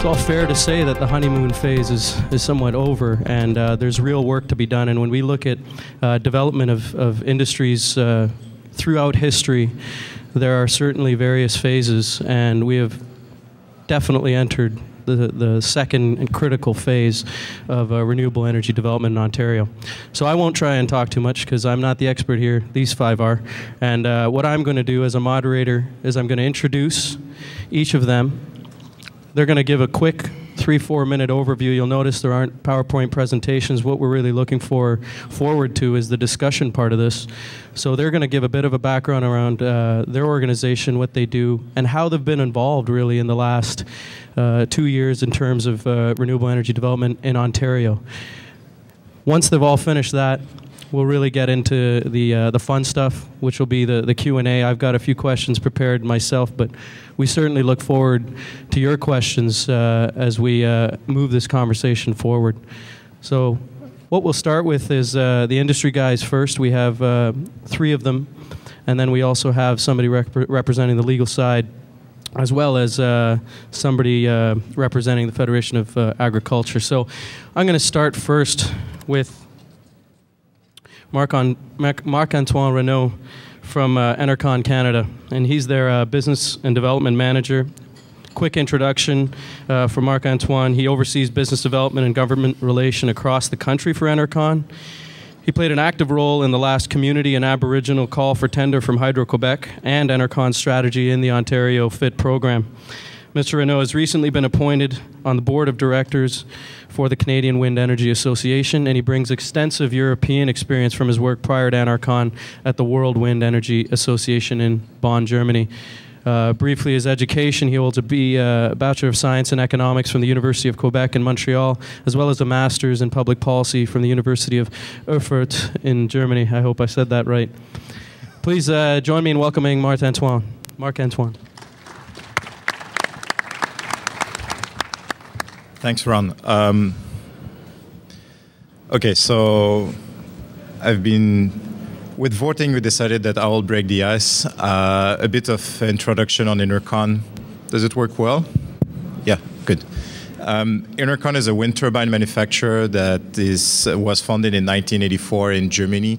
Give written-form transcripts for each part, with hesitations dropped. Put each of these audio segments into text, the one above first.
It's all fair to say that the honeymoon phase is somewhat over, and there's real work to be done. And when we look at development of industries throughout history, there are certainly various phases, and we have definitely entered the second and critical phase of renewable energy development in Ontario. So I won't try and talk too much because I'm not the expert here. These five are. And what I'm going to do as a moderator is I'm going to introduce each of them. They're going to give a quick 3-4 minute overview. You'll notice there aren't PowerPoint presentations. What we're really looking forward to is the discussion part of this. So they're going to give a bit of a background around their organization, what they do, and how they've been involved really in the last 2 years in terms of renewable energy development in Ontario. Once they've all finished that, we'll really get into the fun stuff, which will be the Q&A. I've got a few questions prepared myself, but we certainly look forward to your questions as we move this conversation forward. So what we'll start with is the industry guys first. We have 3 of them, and then we also have somebody representing the legal side, as well as somebody representing the Federation of Agriculture. So I'm going to start first with Marc-Antoine Renaud from Enercon Canada, and he's their business and development manager. Quick introduction for Marc-Antoine. He oversees business development and government relation across the country for Enercon. He played an active role in the last community and Aboriginal call for tender from Hydro-Quebec and Enercon's strategy in the Ontario FIT program. Mr. Renaud has recently been appointed on the board of directors for the Canadian Wind Energy Association, and he brings extensive European experience from his work prior to Enercon at the World Wind Energy Association in Bonn, Germany. Briefly, his education, he holds a Bachelor of Science in Economics from the University of Quebec in Montreal, as well as a Master's in Public Policy from the University of Erfurt in Germany. I hope I said that right. Please join me in welcoming Marc-Antoine. Marc-Antoine. Thanks, Ron. Okay, so with voting, we decided that I will break the ice. A bit of introduction on Enercon. Does it work well? Yeah, good. Enercon is a wind turbine manufacturer that was founded in 1984 in Germany.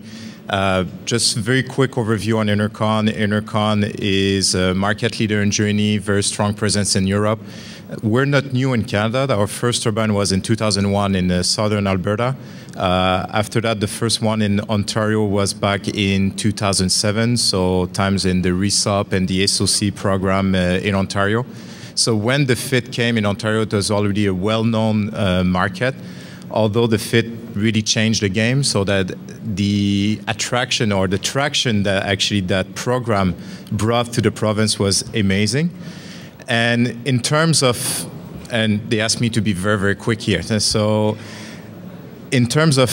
Just very quick overview on Enercon. Enercon is a market leader in Germany, very strong presence in Europe. We're not new in Canada. Our first turbine was in 2001 in southern Alberta. After that, the first one in Ontario was back in 2007, so times in the RESOP and the SOC program in Ontario. So when the FIT came in Ontario, it was already a well-known market, although the FIT really changed the game so that the attraction or the traction that actually that program brought to the province was amazing. And in terms of, and they asked me to be very, very quick here. So in terms of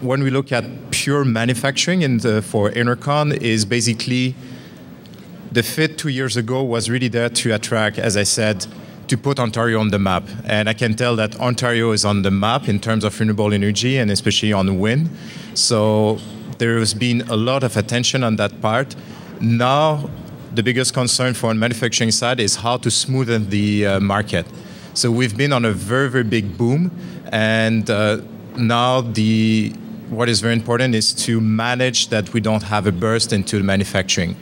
when we look at pure manufacturing for Enercon is basically the FIT 2 years ago was really there to attract, as I said, to put Ontario on the map. And I can tell that Ontario is on the map in terms of renewable energy and especially on wind. So there has been a lot of attention on that part. Now, the biggest concern for the manufacturing side is how to smoothen the market. So we've been on a very, very big boom, and now what is very important is to manage that we don't have a burst into the manufacturing.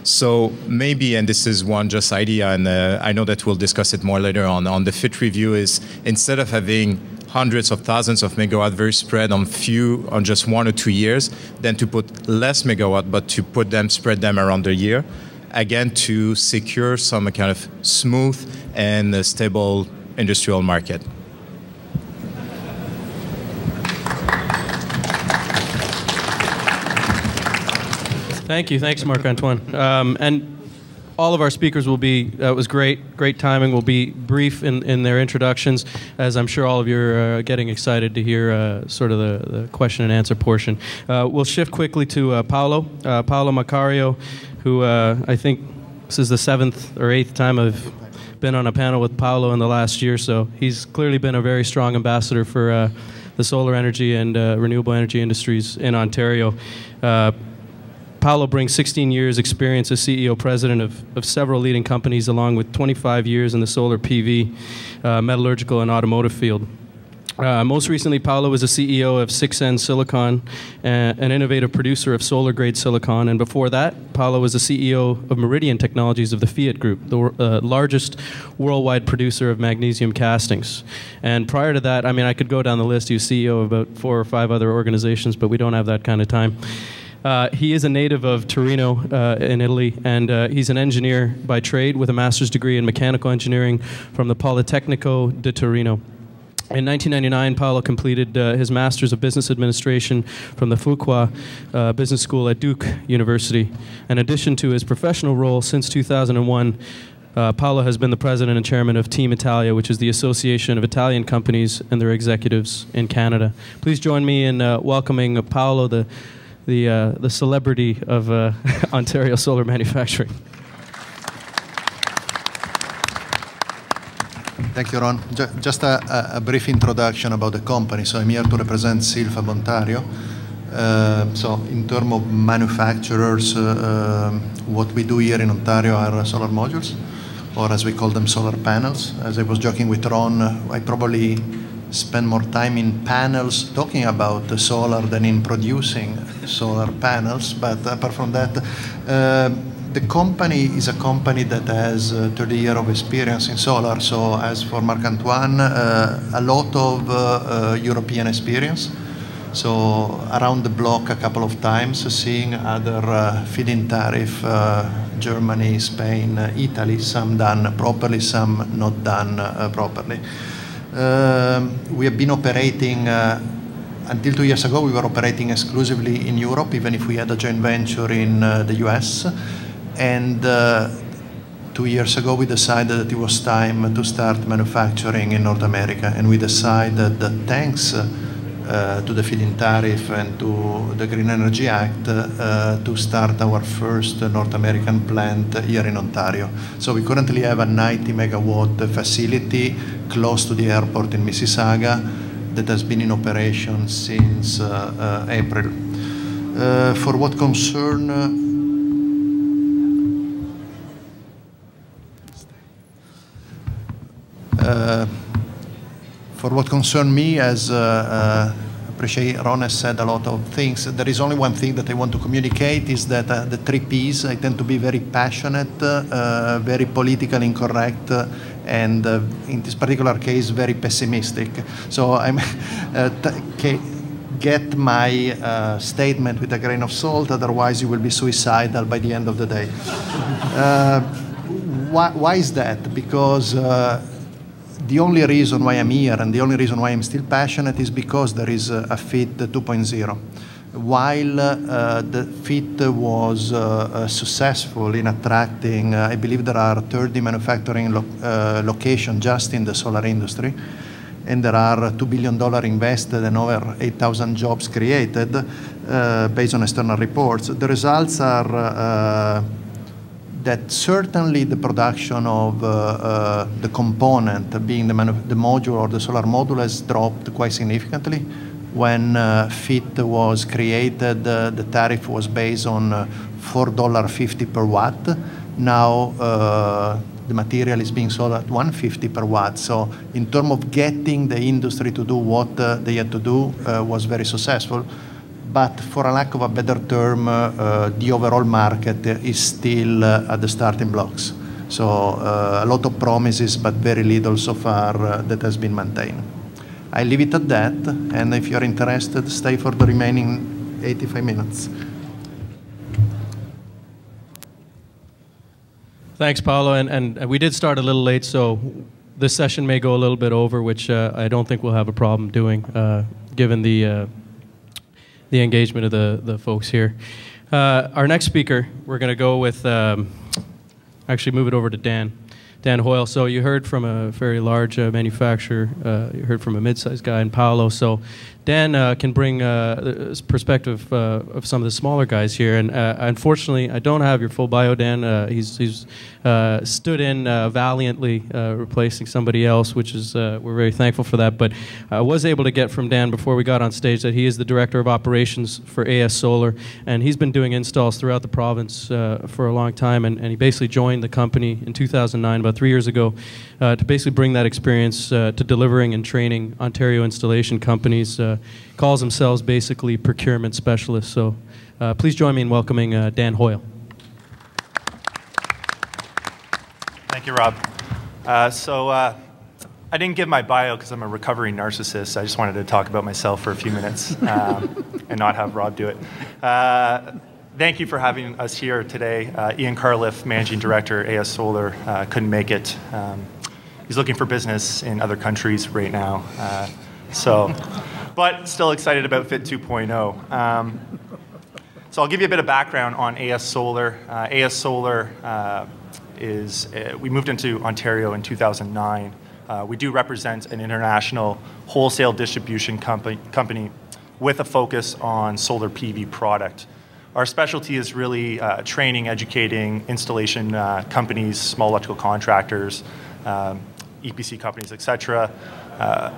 So maybe, and this is one just idea, and I know that we'll discuss it more later on the FIT review, is instead of having hundreds of thousands of megawatt very spread on just 1 or 2 years, then to put less megawatt, but to spread them around the year, again, to secure some kind of smooth and stable industrial market. Thank you. Thanks, Marc-Antoine. And all of our speakers will be, it was great timing, will be brief in their introductions, as I'm sure all of you are getting excited to hear sort of the question and answer portion. We'll shift quickly to Paolo Macario, who I think this is the 7th or 8th time I've been on a panel with Paolo in the last year, so he's clearly been a very strong ambassador for the solar energy and renewable energy industries in Ontario. Paolo brings 16 years experience as CEO president of several leading companies, along with 25 years in the solar PV, metallurgical and automotive field. Most recently, Paolo was the CEO of 6N Silicon, an innovative producer of solar-grade silicon. And before that, Paolo was the CEO of Meridian Technologies of the Fiat Group, the largest worldwide producer of magnesium castings. And prior to that, I mean, I could go down the list. He was CEO of about 4 or 5 other organizations, but we don't have that kind of time. He is a native of Torino in Italy, and he's an engineer by trade with a master's degree in mechanical engineering from the Politecnico di Torino. In 1999, Paolo completed his Master's of Business Administration from the Fuqua Business School at Duke University. In addition to his professional role since 2001, Paolo has been the president and chairman of Team Italia, which is the association of Italian companies and their executives in Canada. Please join me in welcoming Paolo, the celebrity of Ontario solar manufacturing. Thank you, Ron. Just a brief introduction about the company. So I'm here to represent Silfab Ontario. So in terms of manufacturers, what we do here in Ontario are solar modules, or as we call them, solar panels. As I was joking with Ron, I probably spend more time in panels talking about the solar than in producing solar panels. But apart from that, the company is a company that has 30 years of experience in solar. So as for Marc-Antoine, a lot of European experience. So around the block a couple of times, seeing other feed-in tariff, Germany, Spain, Italy, some done properly, some not done properly. We have been operating, until 2 years ago, we were operating exclusively in Europe, even if we had a joint venture in the US. And 2 years ago, we decided that it was time to start manufacturing in North America. And we decided that thanks to the feed-in tariff and to the Green Energy Act, to start our first North American plant here in Ontario. So we currently have a 90 megawatt facility close to the airport in Mississauga that has been in operation since April. For what concern for what concerns me, as appreciate Ron has said a lot of things, there is only one thing that I want to communicate, is that the 3 Ps, I tend to be very passionate, very politically incorrect, and in this particular case, very pessimistic. So I'm get my statement with a grain of salt, otherwise you will be suicidal by the end of the day. Why is that? Because the only reason why I'm here and the only reason why I'm still passionate is because there is a FIT 2.0. While the FIT was successful in attracting, I believe there are 30 manufacturing locations just in the solar industry, and there are $2 billion invested and over 8,000 jobs created based on external reports. The results are that certainly the production of the component, being the module or the solar module, has dropped quite significantly. When FIT was created, the tariff was based on $4.50 per watt. Now the material is being sold at $1.50 per watt. So in terms of getting the industry to do what they had to do, was very successful. But for a lack of a better term, the overall market is still at the starting blocks. So a lot of promises, but very little so far that has been maintained. I leave it at that, and if you're interested, stay for the remaining 85 minutes. Thanks, Paolo. And we did start a little late, so this session may go a little bit over, which I don't think we'll have a problem doing, given the engagement of the folks here. Our next speaker, we're going to go with, actually move it over to Dan. Dan Hoyle. So you heard from a very large manufacturer, you heard from a mid-sized guy in Paolo. So Dan can bring this perspective of some of the smaller guys here. And unfortunately, I don't have your full bio, Dan. He's stood in valiantly, replacing somebody else, which is we're very thankful for that. But I was able to get from Dan before we got on stage that he is the Director of Operations for AS Solar, and he's been doing installs throughout the province for a long time, and he basically joined the company in 2009, about 3 years ago, to basically bring that experience to delivering and training Ontario installation companies. Calls themselves basically procurement specialists. So please join me in welcoming Dan Hoyle. Thank you, Rob. I didn't give my bio because I'm a recovering narcissist. I just wanted to talk about myself for a few minutes and not have Rob do it. Thank you for having us here today. Ian Carliff, Managing Director, AS Solar, couldn't make it. He's looking for business in other countries right now. But still excited about Fit 2.0. So I'll give you a bit of background on AS Solar. AS Solar we moved into Ontario in 2009. We do represent an international wholesale distribution company with a focus on solar PV product. Our specialty is really training, educating installation companies, small electrical contractors, EPC companies, etc.,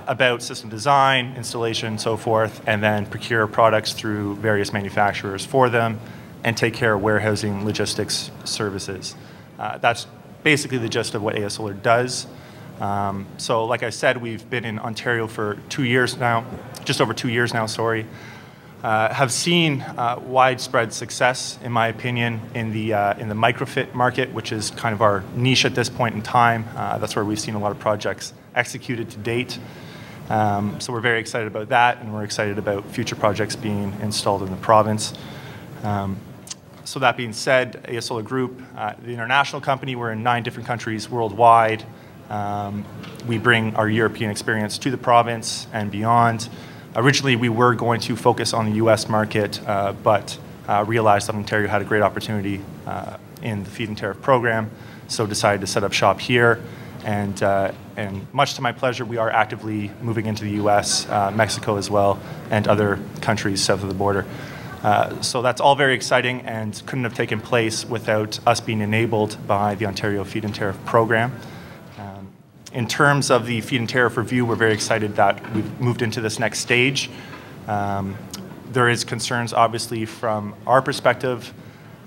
about system design, installation, so forth, and then procure products through various manufacturers for them and take care of warehousing, logistics, services. That's basically the gist of what AS Solar does. So like I said, we've been in Ontario for 2 years now, just over 2 years now, sorry. Have seen widespread success, in my opinion, in the microfit market, which is kind of our niche at this point in time. That's where we've seen a lot of projects executed to date. So we're very excited about that, and we're excited about future projects being installed in the province. So that being said, AS Solar Group, the international company, we're in 9 different countries worldwide. We bring our European experience to the province and beyond. Originally, we were going to focus on the US market, but realized that Ontario had a great opportunity in the feed-in tariff program, so decided to set up shop here. And much to my pleasure, we are actively moving into the US, Mexico as well, and other countries south of the border. So that's all very exciting and couldn't have taken place without us being enabled by the Ontario feed-in tariff program. In terms of the feed-in tariff review, we're very excited that we've moved into this next stage. There is concerns, obviously, from our perspective.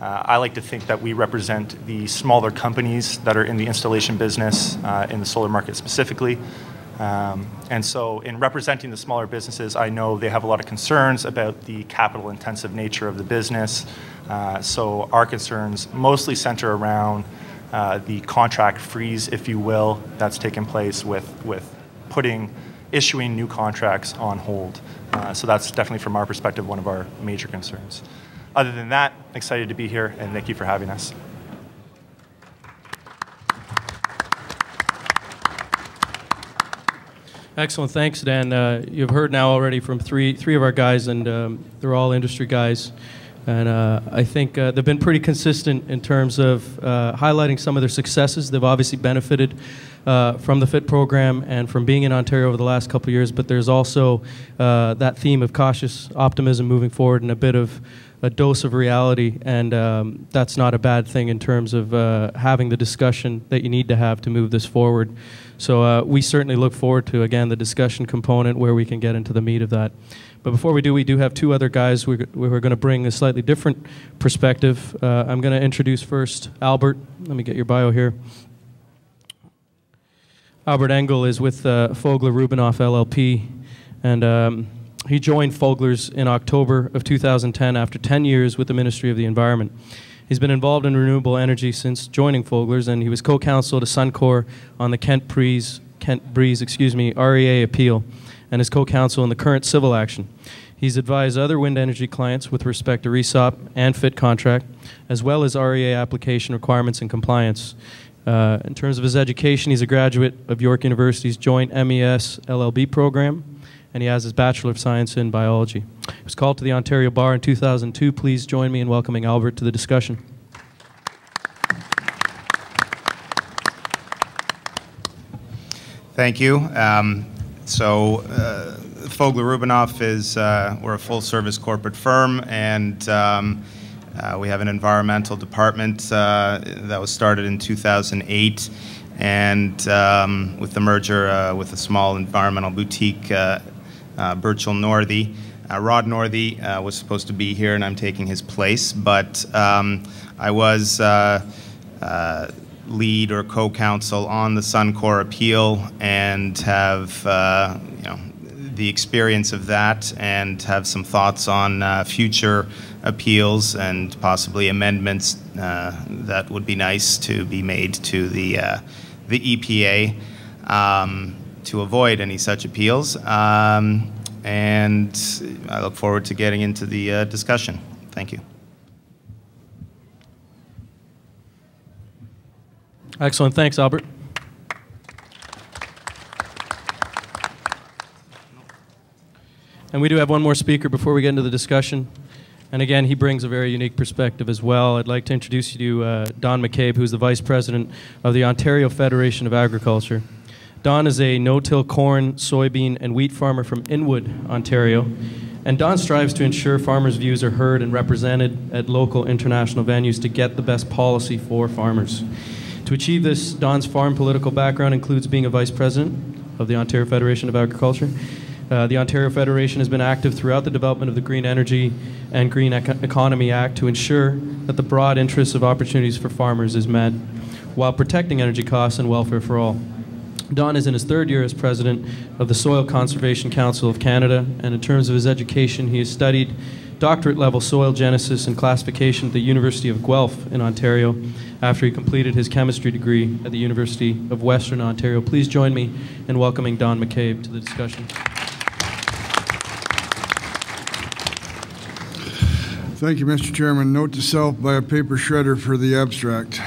I like to think that we represent the smaller companies that are in the installation business, in the solar market specifically. And so in representing the smaller businesses, I know they have a lot of concerns about the capital-intensive nature of the business. So our concerns mostly center around the contract freeze, if you will, that's taken place with issuing new contracts on hold. So that's definitely, from our perspective, one of our major concerns. Other than that, excited to be here, and thank you for having us. Excellent, thanks, Dan. You've heard now already from three of our guys, and they're all industry guys. And I think they've been pretty consistent in terms of highlighting some of their successes. They've obviously benefited from the FIT program and from being in Ontario over the last couple of years, but there's also that theme of cautious optimism moving forward and a bit of a dose of reality, and that's not a bad thing in terms of having the discussion that you need to have to move this forward. So we certainly look forward to, again, the discussion component where we can get into the meat of that. But before we do have 2 other guys we're going to bring a slightly different perspective. I'm going to introduce first Albert. Let me get your bio here. Albert Engel is with Fogler Rubinoff LLP, and he joined Fogler's in October of 2010 after 10 years with the Ministry of the Environment. He's been involved in renewable energy since joining Fogler's, and he was co-counsel to Suncor on the Kent Breeze REA appeal, and is co-counsel in the current civil action. He's advised other wind energy clients with respect to RESOP and FIT contract, as well as REA application requirements and compliance. In terms of his education, he's a graduate of York University's joint MES LLB program, and he has his Bachelor of Science in Biology. He was called to the Ontario Bar in 2002. Please join me in welcoming Albert to the discussion. Thank you. Fogler-Rubinoff is, we're a full-service corporate firm, and we have an environmental department that was started in 2008, and with the merger with a small environmental boutique, Birchall Northey. Rod Northey was supposed to be here, and I'm taking his place, but I was lead or co-counsel on the Suncor appeal, and have the experience of that, and have some thoughts on future appeals and possibly amendments that would be nice to be made to the EPA to avoid any such appeals. And I look forward to getting into the discussion. Thank you. Excellent. Thanks, Albert. And we do have one more speaker before we get into the discussion. And again, he brings a very unique perspective as well. I'd like to introduce you to Don McCabe, who's the Vice President of the Ontario Federation of Agriculture. Don is a no-till corn, soybean, and wheat farmer from Inwood, Ontario. And Don strives to ensure farmers' views are heard and represented at local international venues to get the best policy for farmers. To achieve this, Don's farm political background includes being a Vice President of the Ontario Federation of Agriculture. The Ontario Federation has been active throughout the development of the Green Energy and Green Economy Act to ensure that the broad interests of opportunities for farmers is met while protecting energy costs and welfare for all. Don is in his third year as president of the Soil Conservation Council of Canada, and in terms of his education, he has studied doctorate-level soil genesis and classification at the University of Guelph in Ontario after he completed his chemistry degree at the University of Western Ontario. Please join me in welcoming Don McCabe to the discussion. Thank you, Mr. Chairman. Note to self, buy a paper shredder for the abstract.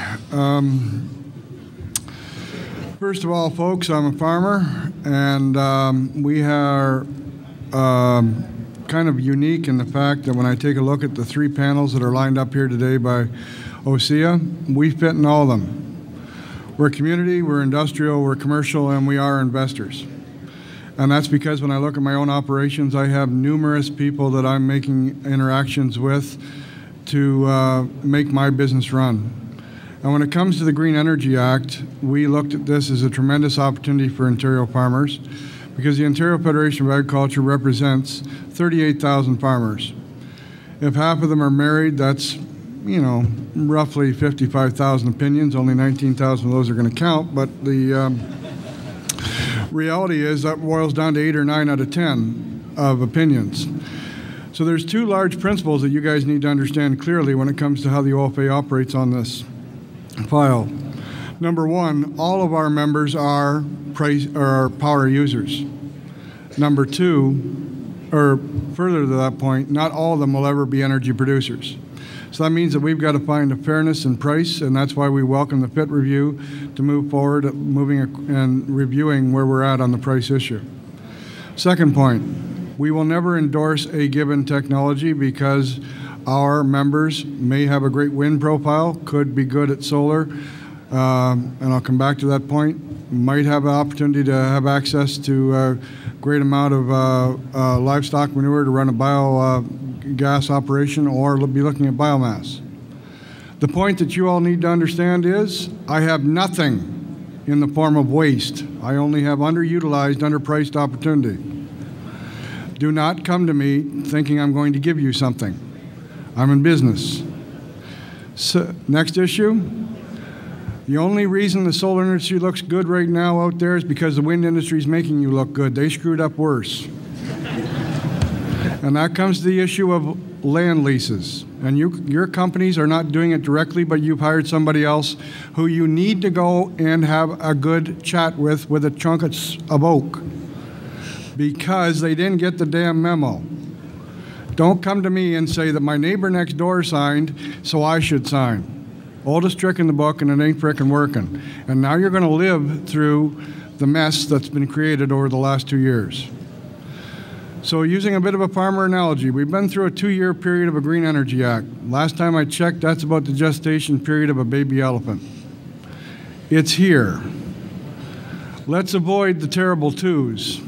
First of all, folks, I'm a farmer, and we are kind of unique in the fact that when I take a look at the three panels that are lined up here today by OSEA, we fit in all of them. We're community, we're industrial, we're commercial, and we are investors. And that's because when I look at my own operations, I have numerous people that I'm making interactions with to make my business run. And when it comes to the Green Energy Act, we looked at this as a tremendous opportunity for Ontario farmers, because the Ontario Federation of Agriculture represents 38,000 farmers. If half of them are married, that's, roughly 55,000 opinions. Only 19,000 of those are going to count, but the reality is that boils down to 8 or 9 out of 10 of opinions. So there's two large principles that you guys need to understand clearly when it comes to how the OFA operates on this file. Number one, all of our members are power users. Number two, or further to that point, not all of them will ever be energy producers. So that means that we've got to find a fairness in price, and that's why we welcome the FIT review to move forward, moving and reviewing where we're at on the price issue. Second point, we will never endorse a given technology because our members may have a great wind profile, could be good at solar, and I'll come back to that point, might have an opportunity to have access to a great amount of livestock manure to run a biogas operation, or be looking at biomass. The point that you all need to understand is I have nothing in the form of waste. I only have underutilized, underpriced opportunity. Do not come to me thinking I'm going to give you something. I'm in business. So, next issue. The only reason the solar industry looks good right now out there is because the wind industry is making you look good. They screwed up worse. And that comes to the issue of land leases. And your companies are not doing it directly, but you've hired somebody else who you need to go and have a good chat with a chunk of oak, because they didn't get the damn memo. Don't come to me and say that my neighbor next door signed, so I should sign. Oldest trick in the book, and it ain't frickin' working. And now you're going to live through the mess that's been created over the last 2 years. So using a bit of a farmer analogy, we've been through a 2-year period of a Green Energy Act. Last time I checked, that's about the gestation period of a baby elephant. It's here. Let's avoid the terrible twos.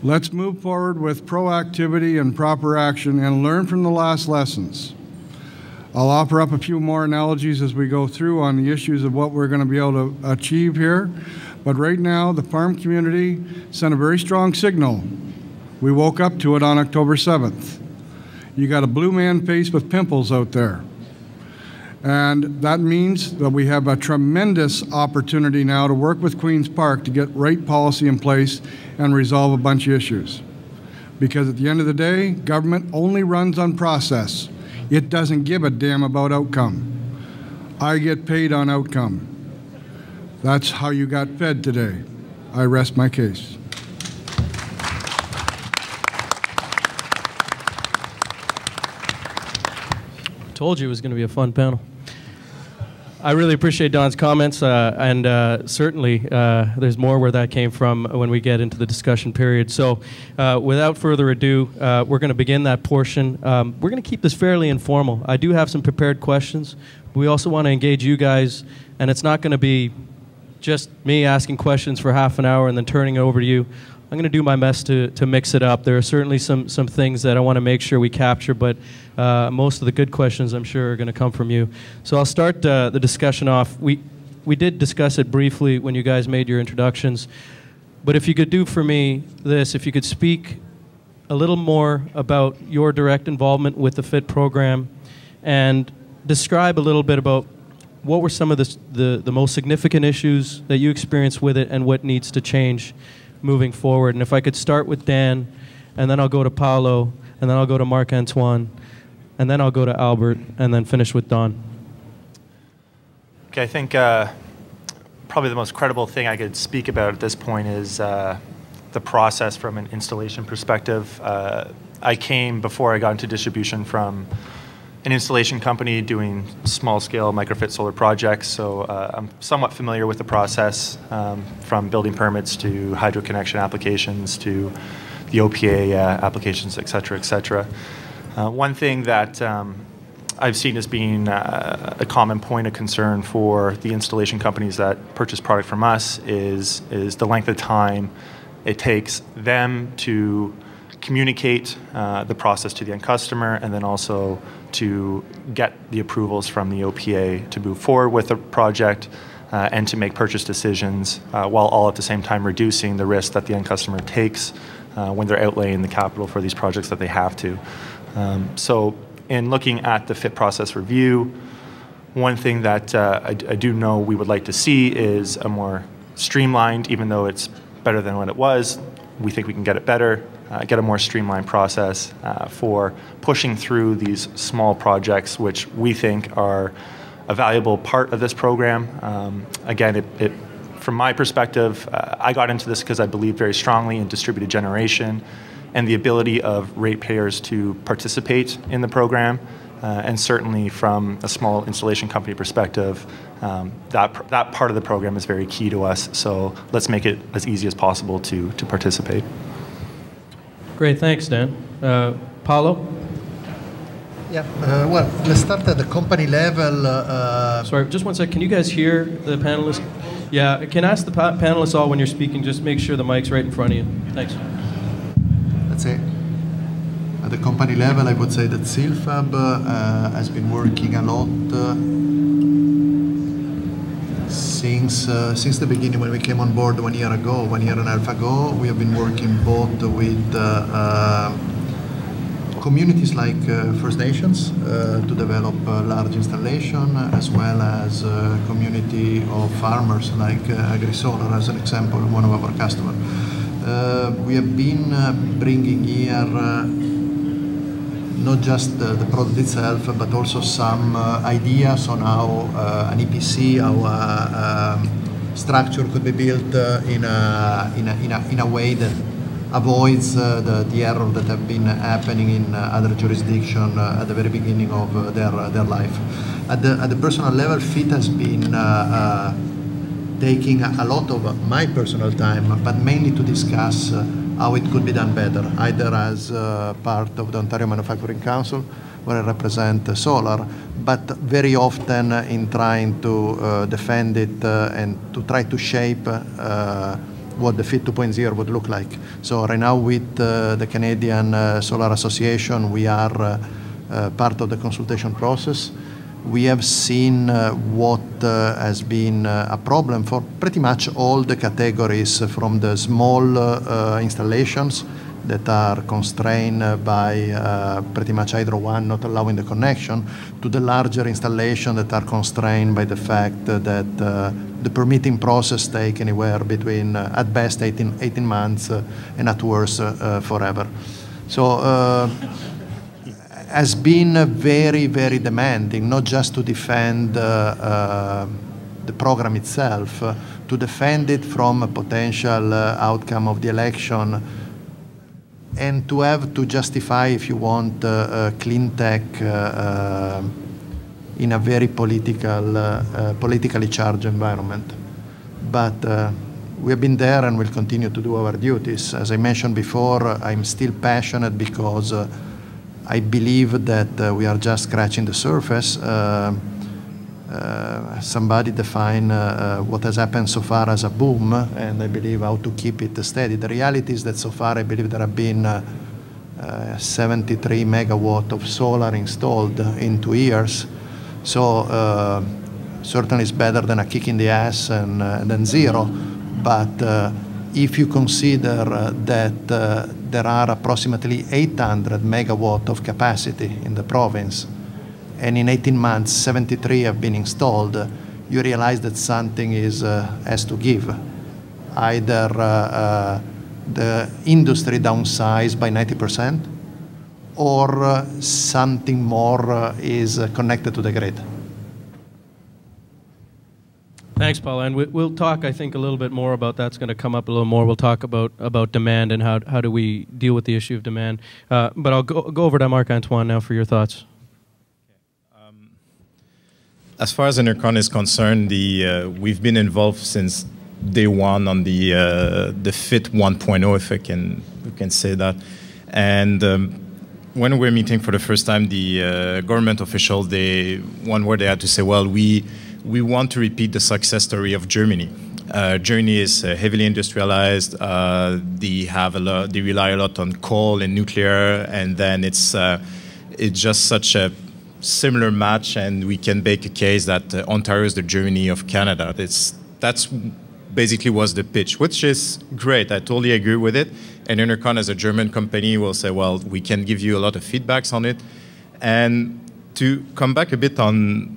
Let's move forward with proactivity and proper action and learn from the last lessons. I'll offer up a few more analogies as we go through on the issues of what we're going to be able to achieve here. But right now, the farm community sent a very strong signal. We woke up to it on October 7th. You got a blue man face with pimples out there. And that means that we have a tremendous opportunity now to work with Queen's Park to get right policy in place and resolve a bunch of issues. Because at the end of the day, government only runs on process. It doesn't give a damn about outcome. I get paid on outcome. That's how you got fed today. I rest my case. Told you it was going to be a fun panel. I really appreciate Don's comments, and certainly there's more where that came from when we get into the discussion period. So without further ado, we're going to begin that portion. We're going to keep this fairly informal. I do have some prepared questions. We also want to engage you guys, and it's not going to be just me asking questions for half an hour and then turning it over to you. I'm going to do my best to mix it up. There are certainly some things that I want to make sure we capture, but most of the good questions, I'm sure, are going to come from you. So I'll start the discussion off. We did discuss it briefly when you guys made your introductions, but if you could do for me this, if you could speak a little more about your direct involvement with the FIT program and describe a little bit about what were some of the most significant issues that you experienced with it and what needs to change moving forward. And if I could start with Dan, and then I'll go to Paolo, and then I'll go to Marc-Antoine, and then I'll go to Albert, and then finish with Don. Okay, I think probably the most credible thing I could speak about at this point is the process from an installation perspective. I came, before I got into distribution, from an installation company doing small-scale microfit solar projects, so I'm somewhat familiar with the process, from building permits to hydro connection applications to the OPA applications, et cetera, et cetera. One thing that I've seen as being a common point of concern for the installation companies that purchase product from us is the length of time it takes them to communicate the process to the end customer, and then also to get the approvals from the OPA to move forward with the project and to make purchase decisions, while all at the same time reducing the risk that the end customer takes when they're outlaying the capital for these projects that they have to. So in looking at the FIT process review, one thing that I do know we would like to see is a more streamlined, even though it's better than what it was, we think we can get it better, get a more streamlined process for pushing through these small projects, which we think are a valuable part of this program. Again, from my perspective, I got into this because I believe very strongly in distributed generation and the ability of ratepayers to participate in the program. And certainly from a small installation company perspective, that part of the program is very key to us. So let's make it as easy as possible to participate. Great, thanks, Dan. Paolo? Yeah, well, let's start at the company level. Sorry, just one sec. Can you guys hear the panelists? Yeah, can I ask the panelists all when you're speaking, just make sure the mic's right in front of you. Thanks. Let's say, at the company level, I would say that Silfab has been working a lot since the beginning when we came on board 1 year ago, 1 year and a half ago. We have been working both with communities like First Nations to develop large installation, as well as community of farmers like AgriSolar, as an example, one of our customers. We have been bringing here not just the product itself, but also some ideas on how an EPC, how a structure could be built in a way that avoids the error that have been happening in other jurisdictions at the very beginning of their life. At the personal level, FIT has been taking a lot of my personal time, but mainly to discuss how it could be done better, either as part of the Ontario Manufacturing Council, where I represent solar, but very often in trying to defend it and to try to shape what the FIT 2.0 would look like. So right now with the Canadian Solar Association, we are part of the consultation process. We have seen what has been a problem for pretty much all the categories, from the small installations that are constrained by pretty much Hydro One not allowing the connection, to the larger installation that are constrained by the fact that the permitting process takes anywhere between, at best, 18 months and at worst, forever. So has been very, very demanding, not just to defend the program itself, to defend it from a potential outcome of the election, and to have to justify, if you want, clean tech in a very politically charged environment. But we have been there and will continue to do our duties. As I mentioned before, I'm still passionate because I believe that we are just scratching the surface. Somebody defined what has happened so far as a boom, and I believe how to keep it steady. The reality is that so far I believe there have been 73 megawatt of solar installed in 2 years. So certainly it's better than a kick in the ass and than zero. But if you consider that there are approximately 800 megawatt of capacity in the province, and in 18 months 73 have been installed, you realize that something has to give. Either the industry downsized by 90%, or something more is connected to the grid. Thanks, Paula. And we'll talk, I think, a little bit more about that's going to come up a little more. We'll talk about demand and how do we deal with the issue of demand. But I'll go over to Marc-Antoine now for your thoughts. As far as Enercon is concerned, we've been involved since day one on the FIT 1.0, if we can say that. And when we were meeting for the first time, the government officials, one word they had to say, well, we want to repeat the success story of Germany. Germany is heavily industrialized. They rely a lot on coal and nuclear, and then it's just such a similar match, and we can make a case that Ontario is the Germany of Canada. That's basically was the pitch, which is great. I totally agree with it. And Enercon, as a German company, will say, well, we can give you a lot of feedbacks on it. And to come back a bit on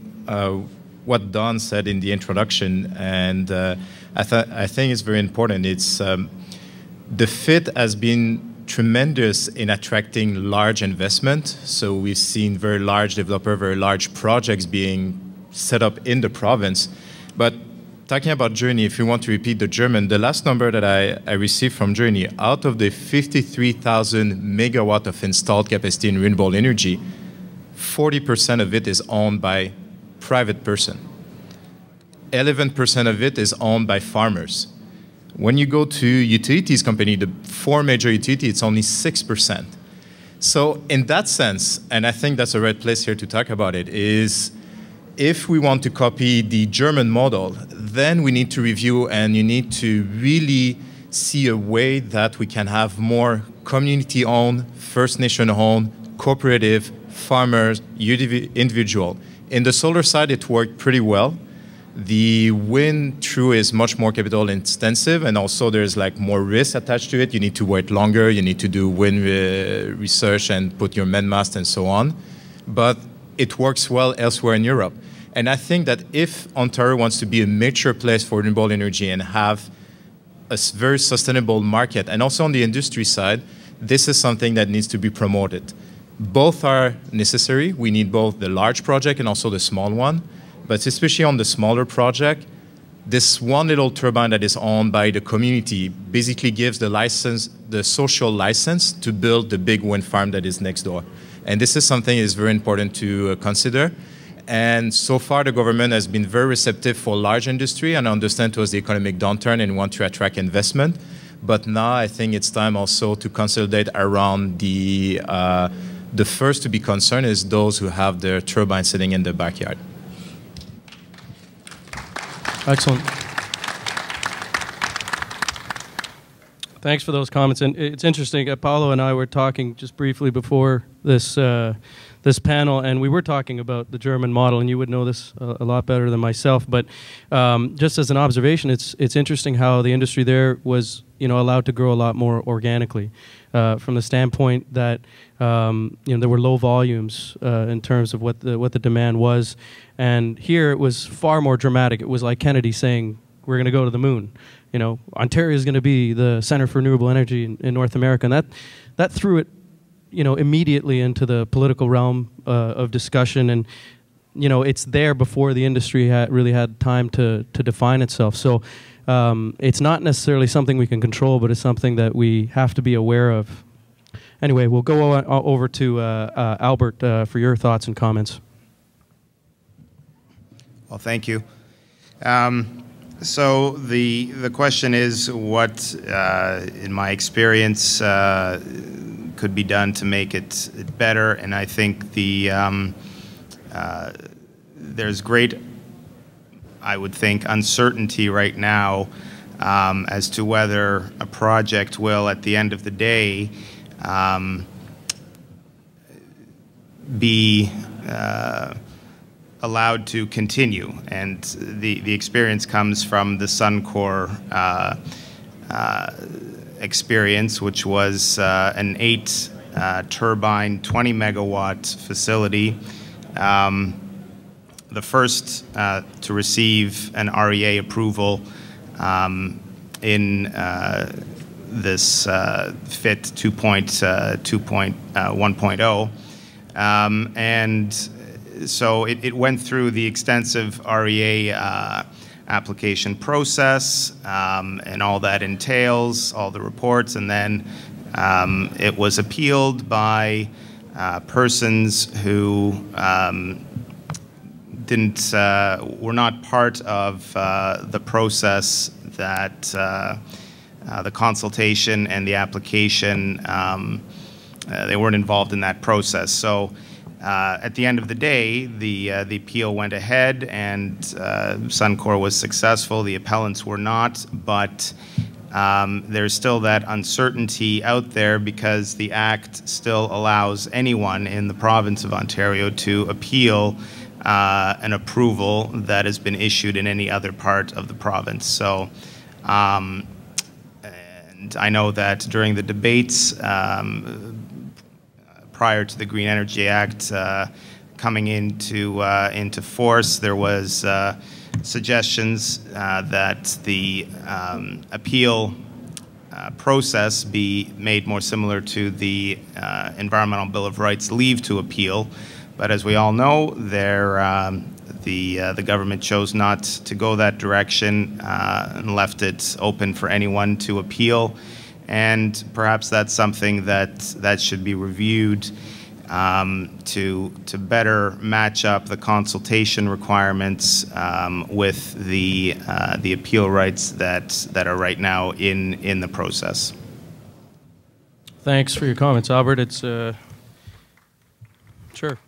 what Don said in the introduction, and I think it's very important. It's the FIT has been tremendous in attracting large investment. So we've seen very large developer, very large projects being set up in the province. But talking about Germany, if you want to repeat the German, the last number that I received from Germany, out of the 53,000 megawatt of installed capacity in renewable energy, 40% of it is owned by private person. 11% of it is owned by farmers. When you go to utilities company, the 4 major utilities, it's only 6%. So in that sense, and I think that's the right place here to talk about it, is if we want to copy the German model, then we need to review, and you need to really see a way that we can have more community-owned, First Nation-owned, cooperative, farmers, individual. In the solar side, it worked pretty well. The wind, true, is much more capital intensive, and also there's like more risk attached to it. You need to wait longer, you need to do wind research and put your mainmast and so on. But it works well elsewhere in Europe. And I think that if Ontario wants to be a mature place for renewable energy and have a very sustainable market, and also on the industry side, this is something that needs to be promoted. Both are necessary. We need both the large project and also the small one. But especially on the smaller project, this one little turbine that is owned by the community basically gives the license, the social license, to build the big wind farm that is next door. And this is something that is very important to consider. And so far, the government has been very receptive for large industry, and I understand it was the economic downturn and want to attract investment. But now I think it's time also to consolidate around the The first to be concerned is those who have their turbine sitting in their backyard. Excellent. Thanks for those comments. And it's interesting, Paulo and I were talking just briefly before this this panel, and we were talking about the German model, and you would know this a lot better than myself. But just as an observation, it's interesting how the industry there was, allowed to grow a lot more organically, from the standpoint that there were low volumes in terms of what the demand was, and here it was far more dramatic. It was like Kennedy saying, "We're going to go to the moon." Ontario is going to be the center for renewable energy in North America, and that threw it, immediately into the political realm of discussion, and it's there before the industry really had time to define itself. So it's not necessarily something we can control, but it's something that we have to be aware of. Anyway, we'll go over to Albert for your thoughts and comments. Well, thank you. So the question is what, in my experience, could be done to make it better, and I think there's great, I would think, uncertainty right now as to whether a project will, at the end of the day, be allowed to continue. And the experience comes from the Suncor experience, which was an 8-turbine, 20-megawatt facility. The first to receive an REA approval in this FIT 2.1.0. And so it went through the extensive REA application process and all that entails, all the reports, and then it was appealed by persons who were not part of the process that the consultation and the application, they weren't involved in that process. So at the end of the day, the appeal went ahead, and Suncor was successful. The appellants were not, but there's still that uncertainty out there because the Act still allows anyone in the province of Ontario to appeal an approval that has been issued in any other part of the province. So, and I know that during the debates prior to the Green Energy Act coming into force, there was suggestions that the appeal process be made more similar to the Environmental Bill of Rights leave to appeal. But as we all know, the government chose not to go that direction and left it open for anyone to appeal. And perhaps that's something that should be reviewed to better match up the consultation requirements with the appeal rights that are right now in the process. Thanks for your comments, Albert. It's sure.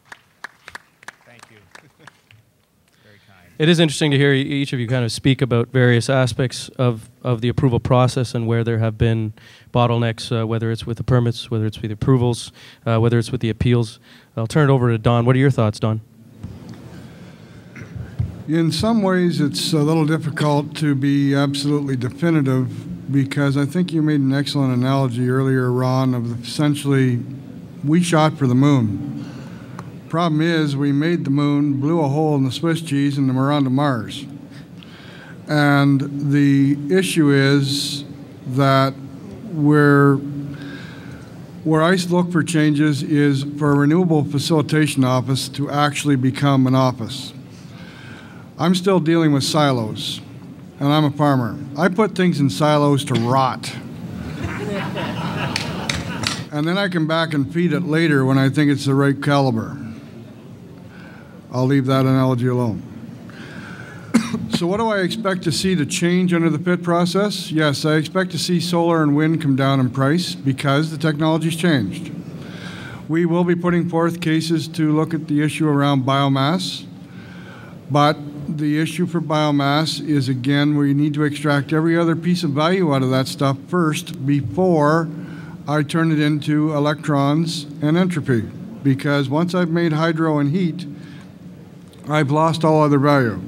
It is interesting to hear each of you kind of speak about various aspects of the approval process and where there have been bottlenecks, whether it's with the permits, whether it's with the approvals, whether it's with the appeals. I'll turn it over to Don. What are your thoughts, Don? In some ways, it's a little difficult to be absolutely definitive because I think you made an excellent analogy earlier, Ron, of essentially we shot for the moon. Problem is, we made the moon, blew a hole in the Swiss cheese, and we're on to Mars. And the issue is that where I look for changes is for a renewable facilitation office to actually become an office. I'm still dealing with silos, and I'm a farmer. I put things in silos to rot. And then I come back and feed it later when I think it's the right caliber. I'll leave that analogy alone. So what do I expect to see to change under the FIT process? Yes, I expect to see solar and wind come down in price because the technology's changed. We will be putting forth cases to look at the issue around biomass, but the issue for biomass is, again, where you need to extract every other piece of value out of that stuff first before I turn it into electrons and entropy. Because once I've made hydro and heat, I've lost all other value.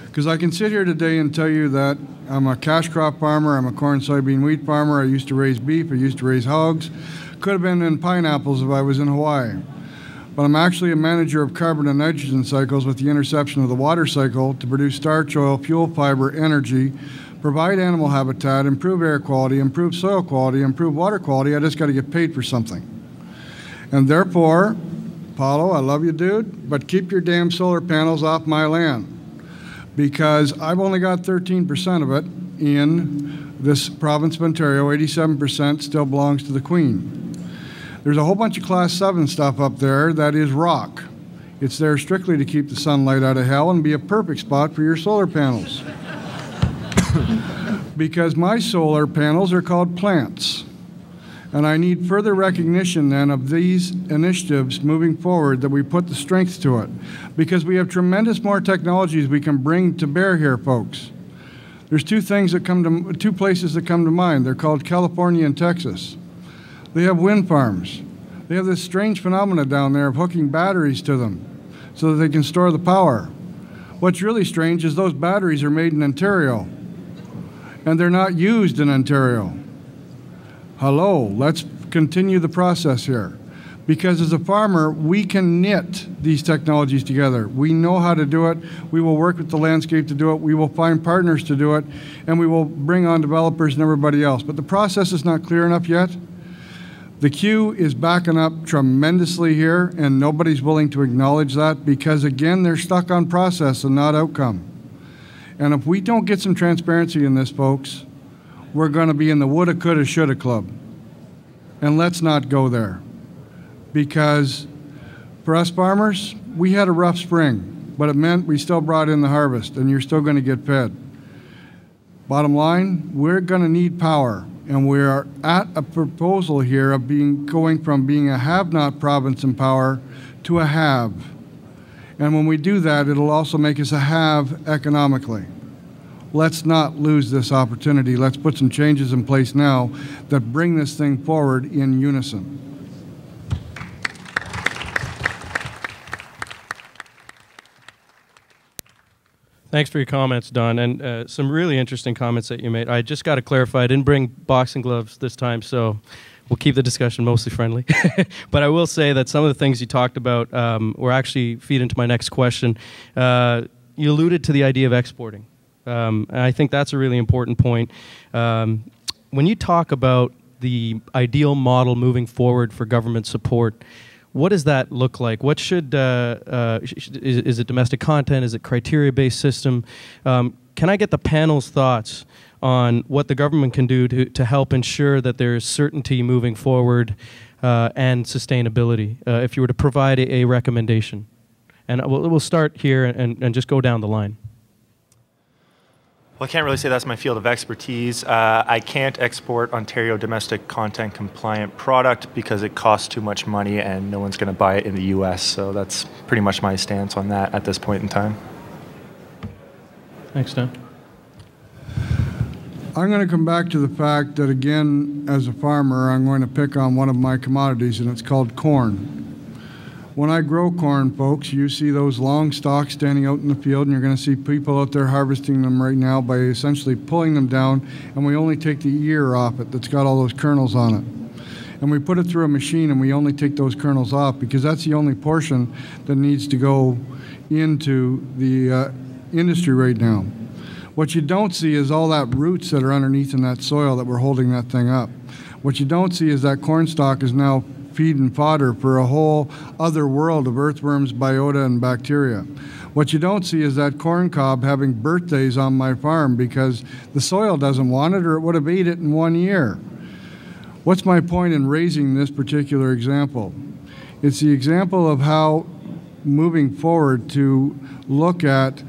Because I can sit here today and tell you that I'm a cash crop farmer, I'm a corn, soybean, wheat farmer, I used to raise beef, I used to raise hogs. Could have been in pineapples if I was in Hawaii. But I'm actually a manager of carbon and nitrogen cycles with the interception of the water cycle to produce starch, oil, fuel, fiber, energy, provide animal habitat, improve air quality, improve soil quality, improve water quality. I just got to get paid for something. And therefore, Paulo, I love you, dude, but keep your damn solar panels off my land. Because I've only got 13% of it in this province of Ontario. 87% still belongs to the Queen. There's a whole bunch of Class 7 stuff up there that is rock. It's there strictly to keep the sunlight out of hell and be a perfect spot for your solar panels. Because my solar panels are called plants. And I need further recognition then of these initiatives moving forward, that we put the strength to it. Because we have tremendous more technologies we can bring to bear here, folks. There's two places that come to mind. They're called California and Texas. They have wind farms. They have this strange phenomena down there of hooking batteries to them so that they can store the power. What's really strange is those batteries are made in Ontario, and they're not used in Ontario. Hello, let's continue the process here. Because as a farmer, we can knit these technologies together. We know how to do it. We will work with the landscape to do it. We will find partners to do it, and we will bring on developers and everybody else. But the process is not clear enough yet. The queue is backing up tremendously here, and nobody's willing to acknowledge that because, again, they're stuck on process and not outcome. And if we don't get some transparency in this, folks, we're going to be in the woulda, coulda, shoulda club. And let's not go there. Because for us farmers, we had a rough spring, but it meant we still brought in the harvest, and you're still going to get fed. Bottom line, we're going to need power. And we are at a proposal here of going from being a have-not province in power to a have. And when we do that, it'll also make us a have economically. Let's not lose this opportunity. Let's put some changes in place now that bring this thing forward in unison. Thanks for your comments, Don, and some really interesting comments that you made. I just got to clarify, I didn't bring boxing gloves this time, so we'll keep the discussion mostly friendly. But I will say that some of the things you talked about were actually feed into my next question. You alluded to the idea of exporting, and I think that's a really important point. When you talk about the ideal model moving forward for government support, what does that look like? What should, is it domestic content? Is it criteria-based system? Can I get the panel's thoughts on what the government can do to help ensure that there is certainty moving forward and sustainability, if you were to provide a recommendation? And we'll start here and just go down the line. Well, I can't really say that's my field of expertise. I can't export Ontario domestic content compliant product because it costs too much money and no one's going to buy it in the US. So that's pretty much my stance on that at this point in time. Thanks, Don. I'm going to come back to the fact that, again, as a farmer, I'm going to pick on one of my commodities, and it's called corn. When I grow corn, folks, you see those long stalks standing out in the field, and you're going to see people out there harvesting them right now by essentially pulling them down, and we only take the ear off it that's got all those kernels on it. And we put it through a machine, and we only take those kernels off because that's the only portion that needs to go into the industry right now. What you don't see is all that roots that are underneath in that soil that we're holding that thing up. What you don't see is that corn stalk is now feed and fodder for a whole other world of earthworms, biota, and bacteria. What you don't see is that corn cob having birthdays on my farm because the soil doesn't want it or it would have ate it in 1 year. What's my point in raising this particular example? It's the example of how moving forward to look at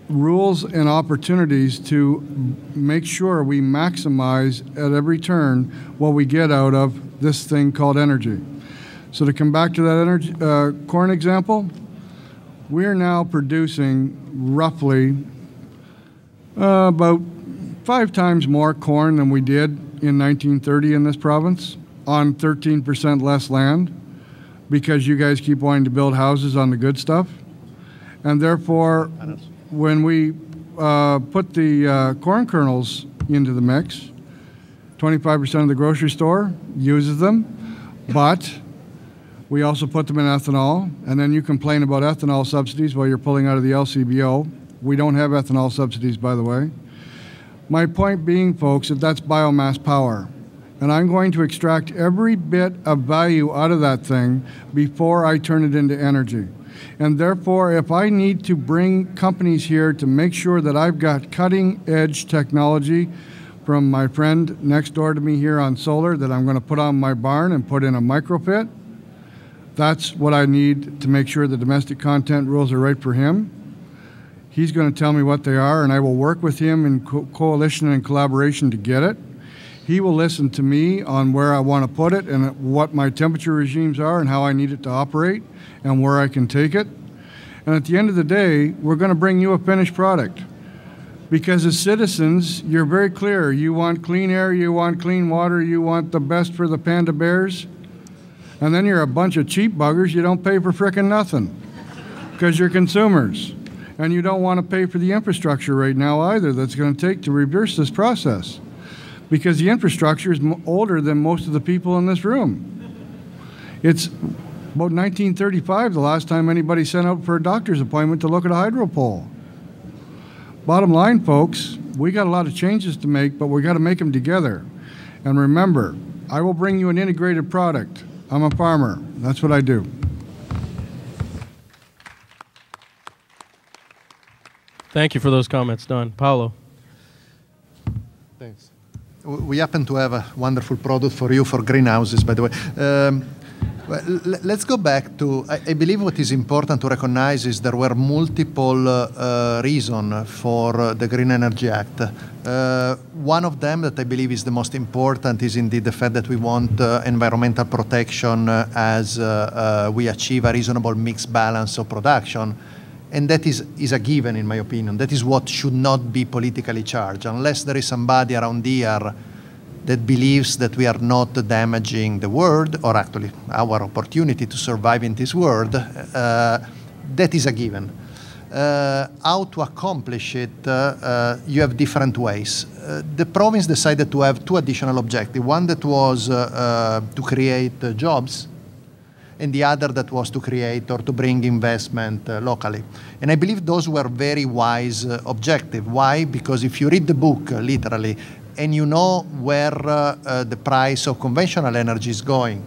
rules and opportunities to make sure we maximize at every turn what we get out of this thing called energy. So to come back to that corn example, we are now producing roughly about 5 times more corn than we did in 1930 in this province on 13% less land, because you guys keep wanting to build houses on the good stuff. And therefore, when we put the corn kernels into the mix, 25% of the grocery store uses them, but we also put them in ethanol. And then you complain about ethanol subsidies while you're pulling out of the LCBO. We don't have ethanol subsidies, by the way. My point being, folks, that that's biomass power. And I'm going to extract every bit of value out of that thing before I turn it into energy. And therefore, if I need to bring companies here to make sure that I've got cutting-edge technology from my friend next door to me here on solar that I'm going to put on my barn and put in a micropit, that's what I need to make sure the domestic content rules are right for him. He's going to tell me what they are, and I will work with him in coalition and collaboration to get it. He will listen to me on where I want to put it and what my temperature regimes are and how I need it to operate and where I can take it. And at the end of the day, we're going to bring you a finished product. Because as citizens, you're very clear. You want clean air, you want clean water, you want the best for the panda bears. And then you're a bunch of cheap buggers. You don't pay for frickin' nothing because you're consumers. And you don't want to pay for the infrastructure right now either that's going to take to reverse this process. Because the infrastructure is older than most of the people in this room. It's about 1935, the last time anybody sent out for a doctor's appointment to look at a hydro pole. Bottom line, folks, we got a lot of changes to make, but we got to make them together. And remember, I will bring you an integrated product. I'm a farmer. That's what I do. Thank you for those comments, Don. Paulo. Thanks. We happen to have a wonderful product for you for greenhouses, by the way. Well, let's go back to, I believe what is important to recognize is there were multiple reasons for the Green Energy Act. One of them that I believe is the most important is indeed the fact that we want environmental protection as we achieve a reasonable mixed balance of production. And that is a given, in my opinion. That is what should not be politically charged. Unless there is somebody around here that believes that we are not damaging the world, or actually our opportunity to survive in this world, that is a given. How to accomplish it, you have different ways. The province decided to have 2 additional objectives. One that was to create jobs, and the other that was to create or to bring investment locally. And I believe those were very wise objectives. Why? Because if you read the book, literally, and you know where the price of conventional energy is going,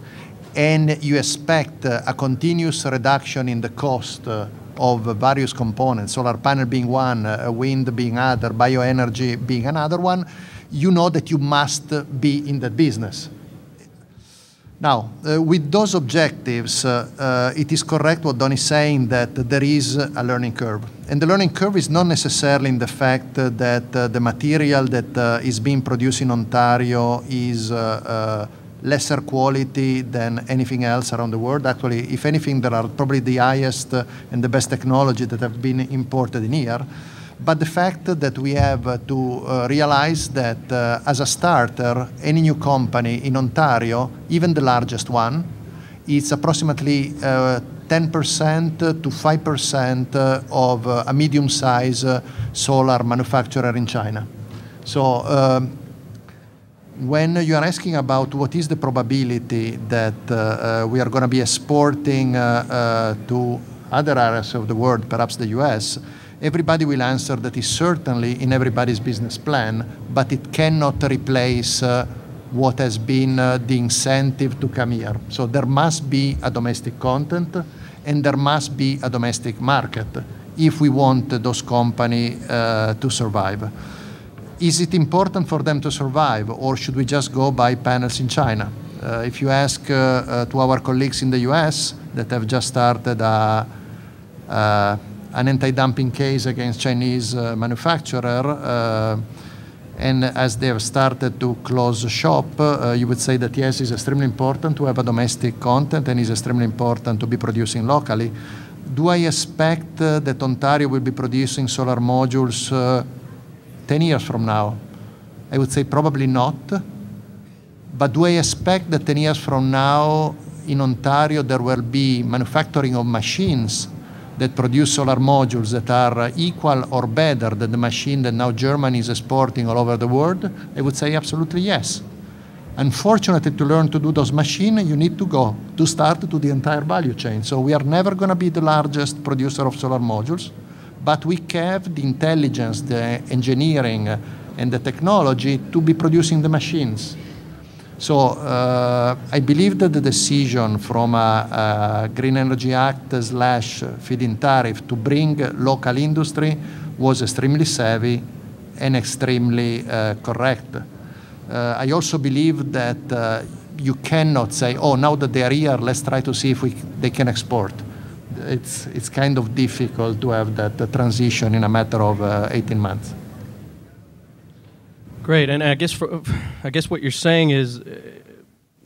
and you expect a continuous reduction in the cost of various components, solar panel being one, wind being other, bioenergy being another one, you know that you must be in that business. Now, with those objectives, it is correct what Don is saying, that there is a learning curve. And the learning curve is not necessarily in the fact that the material that is being produced in Ontario is lesser quality than anything else around the world. Actually, if anything, there are probably the highest and the best technology that have been imported in here. But the fact that we have to realize that as a starter, any new company in Ontario, even the largest one, is approximately 10% to 5% of a medium-sized solar manufacturer in China. So when you are asking about what is the probability that we are going to be exporting to other areas of the world, perhaps the US, everybody will answer that is certainly in everybody's business plan, but it cannot replace what has been the incentive to come here. So there must be a domestic content and there must be a domestic market if we want those companies to survive. Is it important for them to survive, or should we just go buy panels in China? If you ask to our colleagues in the US that have just started an anti-dumping case against Chinese manufacturer, And as they have started to close shop, you would say that yes, it's extremely important to have a domestic content and it's extremely important to be producing locally. Do I expect that Ontario will be producing solar modules 10 years from now? I would say probably not. But do I expect that 10 years from now in Ontario there will be manufacturing of machines that produce solar modules that are equal or better than the machine that now Germany is exporting all over the world? I would say absolutely yes. Unfortunately, to learn to do those machines, you need to start to the entire value chain. So we are never going to be the largest producer of solar modules, but we have the intelligence, the engineering, and the technology to be producing the machines. So I believe that the decision from a Green Energy Act / feed-in tariff to bring local industry was extremely savvy and extremely correct. I also believe that you cannot say, oh, now that they are here, let's try to see if they can export. It's kind of difficult to have that transition in a matter of 18 months. Great, and I guess what you're saying is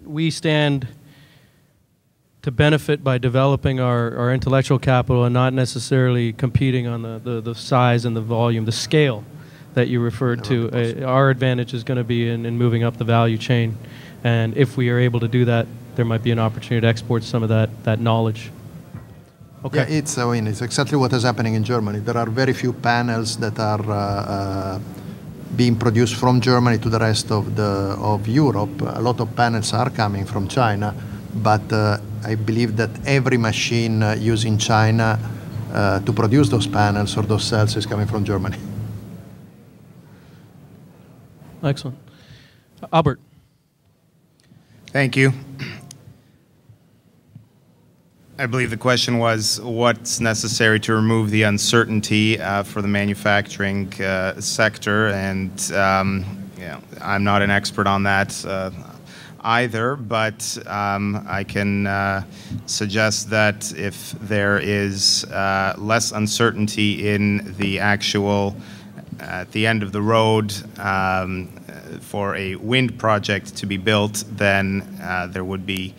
we stand to benefit by developing our intellectual capital and not necessarily competing on the size and the volume, the scale that you referred to. Our advantage is going to be in moving up the value chain, and if we are able to do that, there might be an opportunity to export some of that knowledge. Okay. Yeah, it's exactly what is happening in Germany. There are very few panels that are being produced from Germany to the rest of Europe. A lot of panels are coming from China, but I believe that every machine used in China to produce those panels or those cells is coming from Germany. Excellent. Albert. Thank you. I believe the question was what's necessary to remove the uncertainty for the manufacturing sector, and I'm not an expert on that either, but I can suggest that if there is less uncertainty in the actual at the end of the road for a wind project to be built, then there would be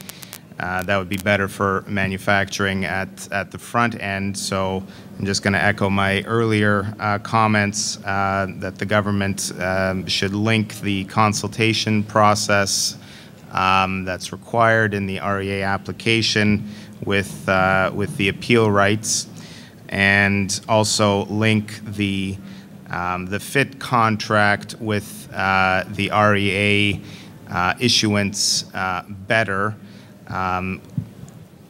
that would be better for manufacturing at the front end. So I'm just going to echo my earlier comments that the government should link the consultation process that's required in the REA application with the appeal rights, and also link the FIT contract with the REA issuance better.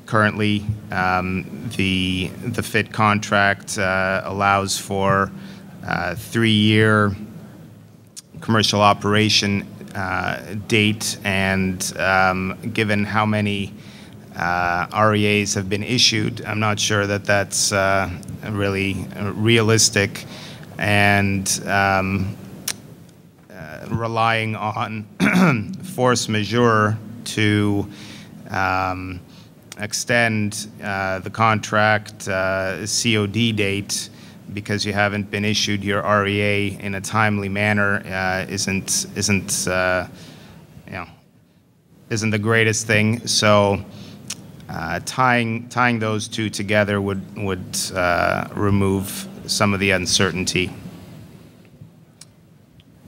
Currently, the FIT contract allows for 3-year commercial operation date, and given how many REAs have been issued, I'm not sure that that's really realistic, and relying on force majeure to extend the contract COD date because you haven't been issued your REA in a timely manner isn't the greatest thing. So tying those two together would remove some of the uncertainty.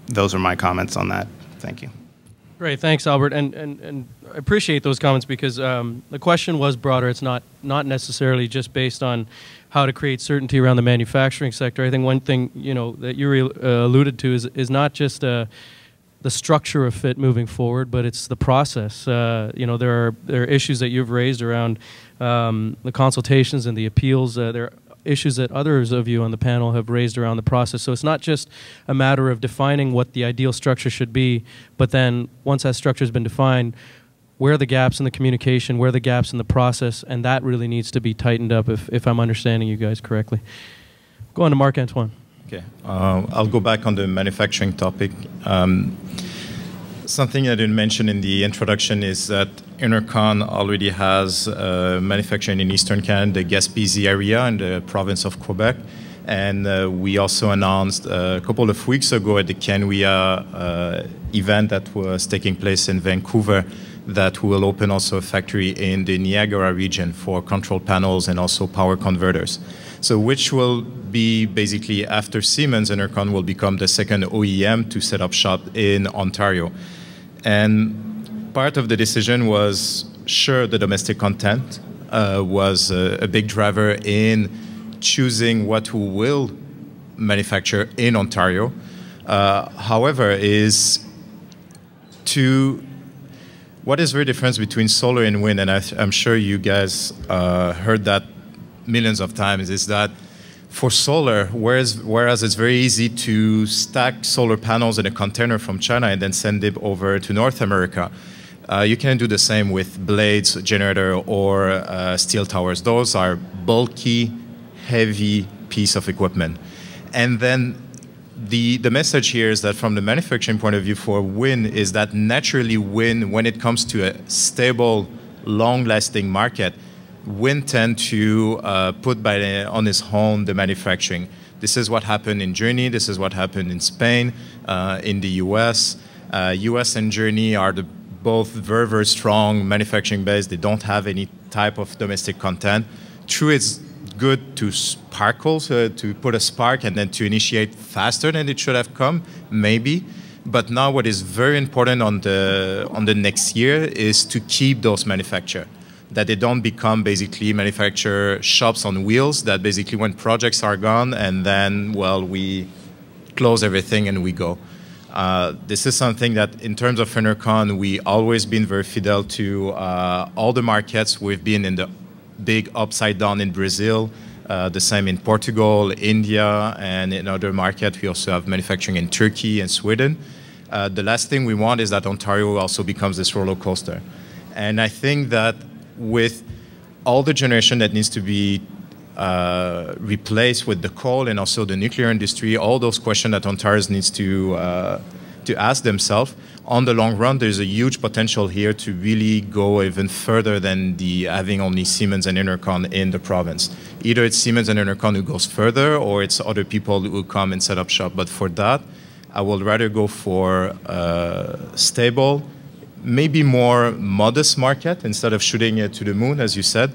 Those are my comments on that. Thank you. Great, thanks, Albert, and I appreciate those comments because the question was broader. It's not necessarily just based on how to create certainty around the manufacturing sector. I think one thing that you alluded to is not just the structure of FIT moving forward, but it's the process. There are issues that you've raised around the consultations and the appeals. There are issues that others of you on the panel have raised around the process. So it's not just a matter of defining what the ideal structure should be, but then once that structure has been defined, where are the gaps in the communication, where are the gaps in the process, and that really needs to be tightened up if I'm understanding you guys correctly. Go on to Marc-Antoine. Okay, I'll go back on the manufacturing topic. Something I didn't mention in the introduction is that Enercon already has manufacturing in Eastern Canada, the Gaspésie area in the province of Quebec, And we also announced a couple of weeks ago at the Canwea event that was taking place in Vancouver that we will open also a factory in the Niagara region for control panels and also power converters. So which will be basically, after Siemens, Enercon will become the second OEM to set up shop in Ontario. And part of the decision was, sure, the domestic content was a big driver in choosing what we will manufacture in Ontario. However, what is very different between solar and wind, and I'm sure you guys heard that millions of times, is that for solar, whereas it's very easy to stack solar panels in a container from China and then send it over to North America, you can do the same with blades, generator, or steel towers. Those are bulky, heavy piece of equipment. And then the message here is that from the manufacturing point of view for wind is that naturally wind, when it comes to a stable, long-lasting market, wind tend to put on its own the manufacturing. This is what happened in Germany. This is what happened in Spain, in the US. US and Germany are both very, very strong manufacturing base. They don't have any type of domestic content. True, it's good to sparkle, to put a spark and then to initiate faster than it should have come, maybe. But now what is very important on the next year is to keep those manufactured, that they don't become basically manufacture shops on wheels, that basically when projects are gone and then, well, we close everything and we go. This is something that in terms of Enercon, we always been very fidel to all the markets. We've been in the big upside down in Brazil, the same in Portugal, India, and in other markets. We also have manufacturing in Turkey and Sweden. The last thing we want is that Ontario also becomes this roller coaster. And I think that with all the generation that needs to be replaced with the coal and also the nuclear industry, all those questions that Ontario needs to ask themselves, on the long run, there's a huge potential here to really go even further than having only Siemens and Enercon in the province. Either it's Siemens and Enercon who goes further, or it's other people who come and set up shop. But for that, I would rather go for stable, maybe more modest market instead of shooting it to the moon, as you said,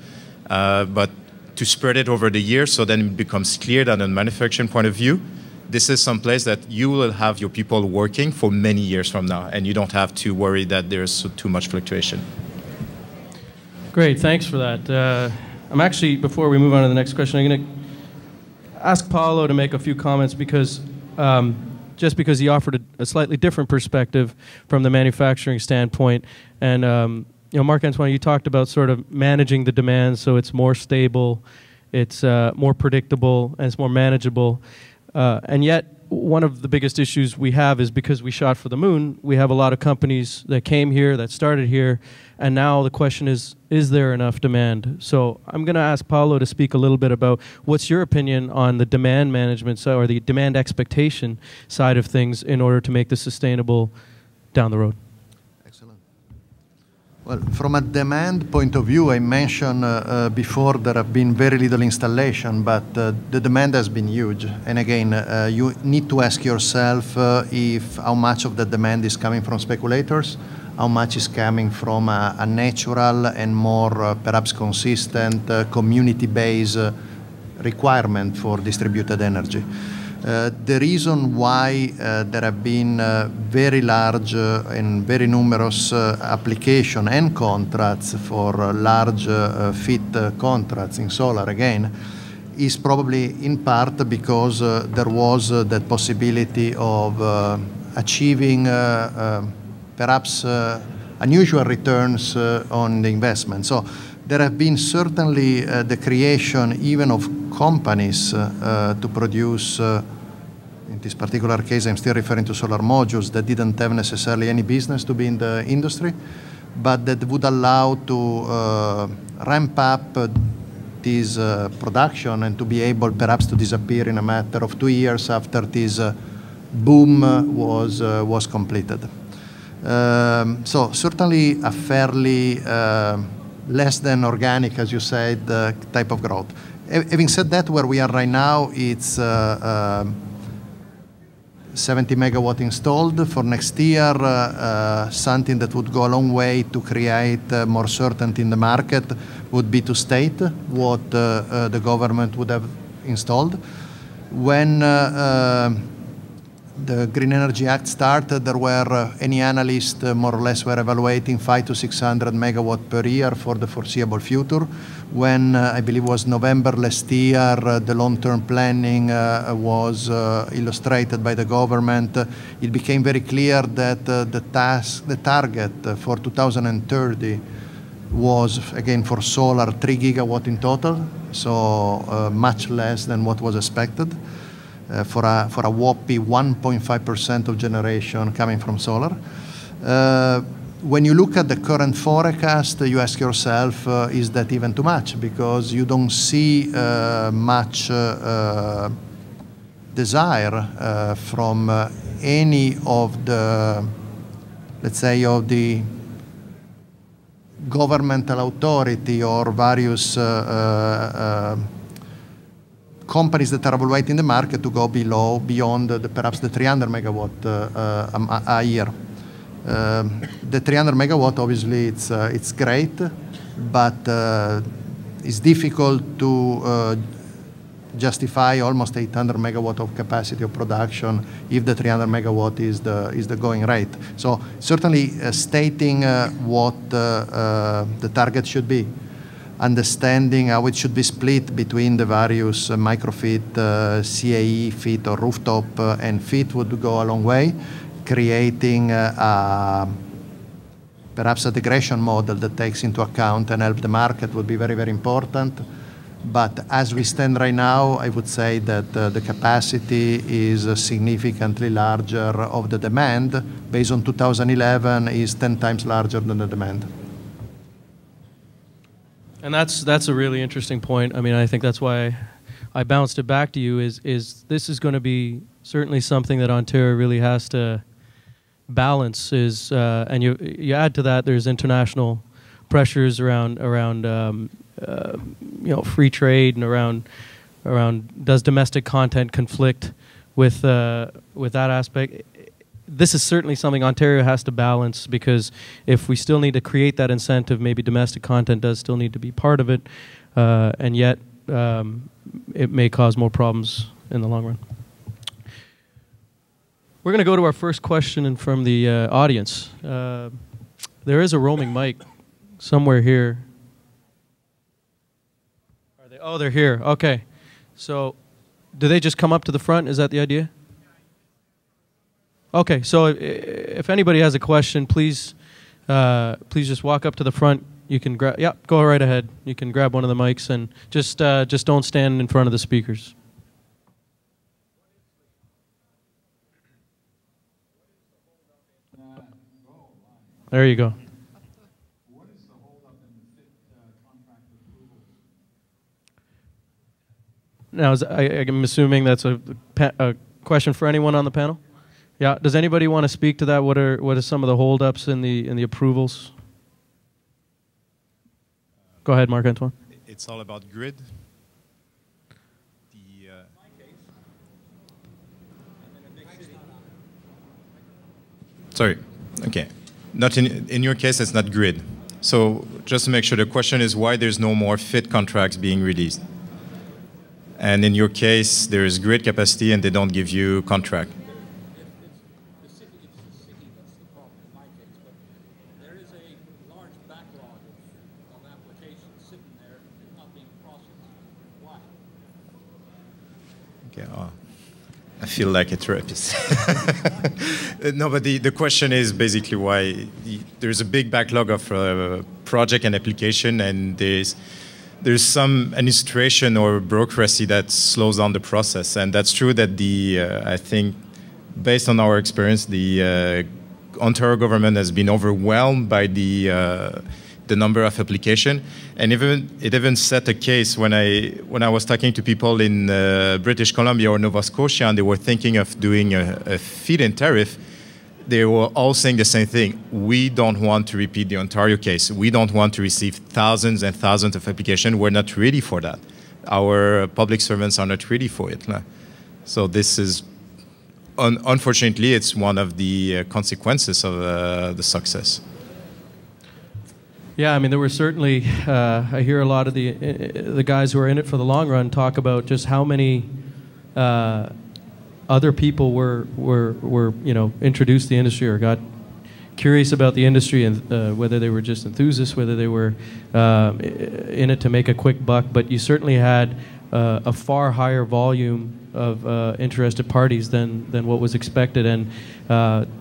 but to spread it over the year so then it becomes clear that on a manufacturing point of view, this is some place that you will have your people working for many years from now, and you don't have to worry that there's too much fluctuation. Great, thanks for that. I'm actually, before we move on to the next question, I'm going to ask Paolo to make a few comments because just because he offered a slightly different perspective from the manufacturing standpoint. And Marc-Antoine, you talked about sort of managing the demand so it's more stable, it's more predictable, and it's more manageable. And yet, one of the biggest issues we have is because we shot for the moon, we have a lot of companies that came here, that started here, and now the question is there enough demand? So I'm going to ask Paolo to speak a little bit about what's your opinion on the demand management side, or the demand expectation side of things in order to make this sustainable down the road. Well, from a demand point of view, I mentioned before there have been very little installation, but the demand has been huge. And again, you need to ask yourself how much of the demand is coming from speculators, how much is coming from a natural and more perhaps consistent community-based requirement for distributed energy. The reason why there have been very large and very numerous application and contracts for large fit contracts in solar again is probably in part because there was that possibility of achieving perhaps unusual returns on the investment. So there have been certainly the creation even of companies to produce, in this particular case I'm still referring to solar modules, that didn't have necessarily any business to be in the industry, but that would allow to ramp up this production and to be able perhaps to disappear in a matter of 2 years after this boom was completed. So certainly a fairly less than organic, as you said, type of growth. Having said that, where we are right now, it's 70 megawatt installed. For next year, something that would go a long way to create more certainty in the market would be to state what the government would have installed. When the Green Energy Act started, there were any analyst more or less were evaluating 500 to 600 megawatt per year for the foreseeable future. When I believe it was November last year, the long-term planning was illustrated by the government. It became very clear that the target for 2030 was, again, for solar, 3 gigawatt in total, so much less than what was expected. For a whoppy 1.5% of generation coming from solar. When you look at the current forecast, you ask yourself, is that even too much? Because you don't see much desire from any of the, let's say, of the governmental authority or various companies that are evaluating the market to go beyond perhaps the 300 megawatt a year. The 300 megawatt, obviously, it's great, but it's difficult to justify almost 800 megawatt of capacity of production if the 300 megawatt is the going rate. So certainly stating what the target should be, understanding how it should be split between the various microfit, CAE, FIT or rooftop and FIT would go a long way. Creating perhaps a degradation model that takes into account and help the market would be very, very important. But as we stand right now, I would say that the capacity is significantly larger of the demand. Based on 2011, is 10 times larger than the demand. And that's a really interesting point. I mean, I think that's why I bounced it back to you. Is this is going to be certainly something that Ontario really has to balance? And you add to that, there's international pressures around free trade and around does domestic content conflict with that aspect? This is certainly something Ontario has to balance, because if we still need to create that incentive, maybe domestic content does still need to be part of it, and yet it may cause more problems in the long run. We're going to go to our first question from the audience. There is a roaming mic somewhere here. Are they? Oh, they're here. Okay. So do they just come up to the front? Is that the idea? Okay, so if anybody has a question, please just walk up to the front. You can grab, yeah, go right ahead. You can grab one of the mics and just don't stand in front of the speakers. There you go. What is the holdup in the FIT contract approvals? Now, I'm assuming that's a question for anyone on the panel. Yeah. Does anybody want to speak to that? What are some of the holdups in the approvals? Go ahead, Marc-Antoine. It's all about grid. Sorry. Okay. Not in your case, it's not grid. So just to make sure, the question is why there's no more FIT contracts being released. And in your case, there is grid capacity and they don't give you contract. I feel like a therapist. No, but the question is basically why there's a big backlog of project and application, and there's some administration or bureaucracy that slows down the process. And that's true that I think, based on our experience, the Ontario government has been overwhelmed by the number of applications, and it even set a case when I was talking to people in British Columbia or Nova Scotia, and they were thinking of doing a feed-in tariff. They were all saying the same thing. We don't want to repeat the Ontario case. We don't want to receive thousands and thousands of applications. We're not ready for that. our public servants are not ready for it. So this is, unfortunately, it's one of the consequences of the success. Yeah, I mean, there were certainly, I hear a lot of the guys who are in it for the long run talk about just how many other people were introduced to the industry or got curious about the industry, and whether they were just enthusiasts, whether they were in it to make a quick buck. But you certainly had a far higher volume of interested parties than what was expected, and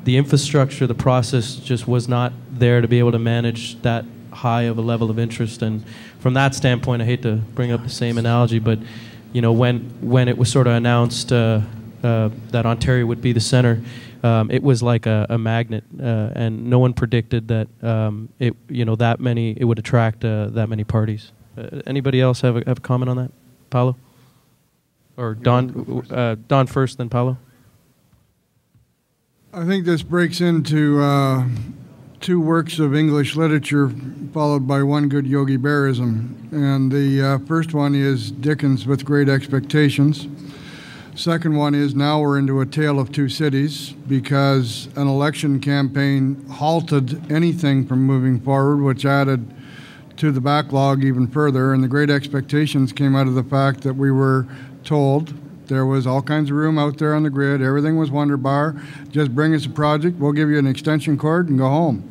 the infrastructure, the process just was not there to be able to manage that high of a level of interest. And from that standpoint, I hate to bring up the same analogy, but when it was sort of announced that Ontario would be the center, it was like a magnet, and no one predicted that it would attract that many parties. Anybody else have a comment on that? Paulo? Or Don? Don first, then Paulo. I think this breaks into two works of English literature followed by one good Yogi Berrism. And the first one is Dickens' With Great Expectations. Second one is now we're into a tale of two cities, because an election campaign halted anything from moving forward, which added to the backlog even further. And the Great Expectations came out of the fact that we were told there was all kinds of room out there on the grid. Everything was wonderbar. Just bring us a project. We'll give you an extension cord and go home.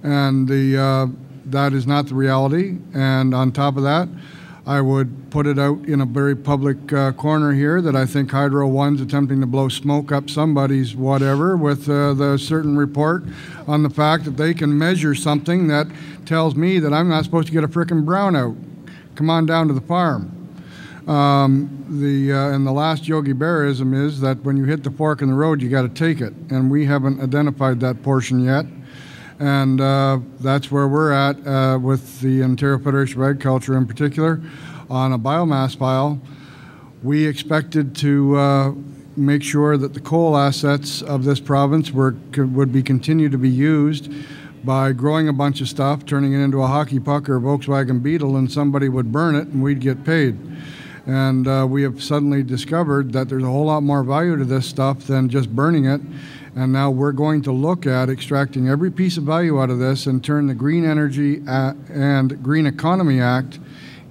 And that is not the reality. And on top of that, I would put it out in a very public corner here that I think Hydro One's attempting to blow smoke up somebody's whatever with the certain report on the fact that they can measure something that tells me that I'm not supposed to get a frickin' brownout. Come on down to the farm. And the last Yogi Berrism is that when you hit the fork in the road, you got to take it. And we haven't identified that portion yet. And that's where we're at with the Ontario Federation of Agriculture in particular. On a biomass file, we expected to make sure that the coal assets of this province would be continued to be used by growing a bunch of stuff, turning it into a hockey puck or a Volkswagen Beetle, and somebody would burn it and we'd get paid. And we have suddenly discovered that there's a whole lot more value to this stuff than just burning it. And now we're going to look at extracting every piece of value out of this and turn the Green Energy and Green Economy Act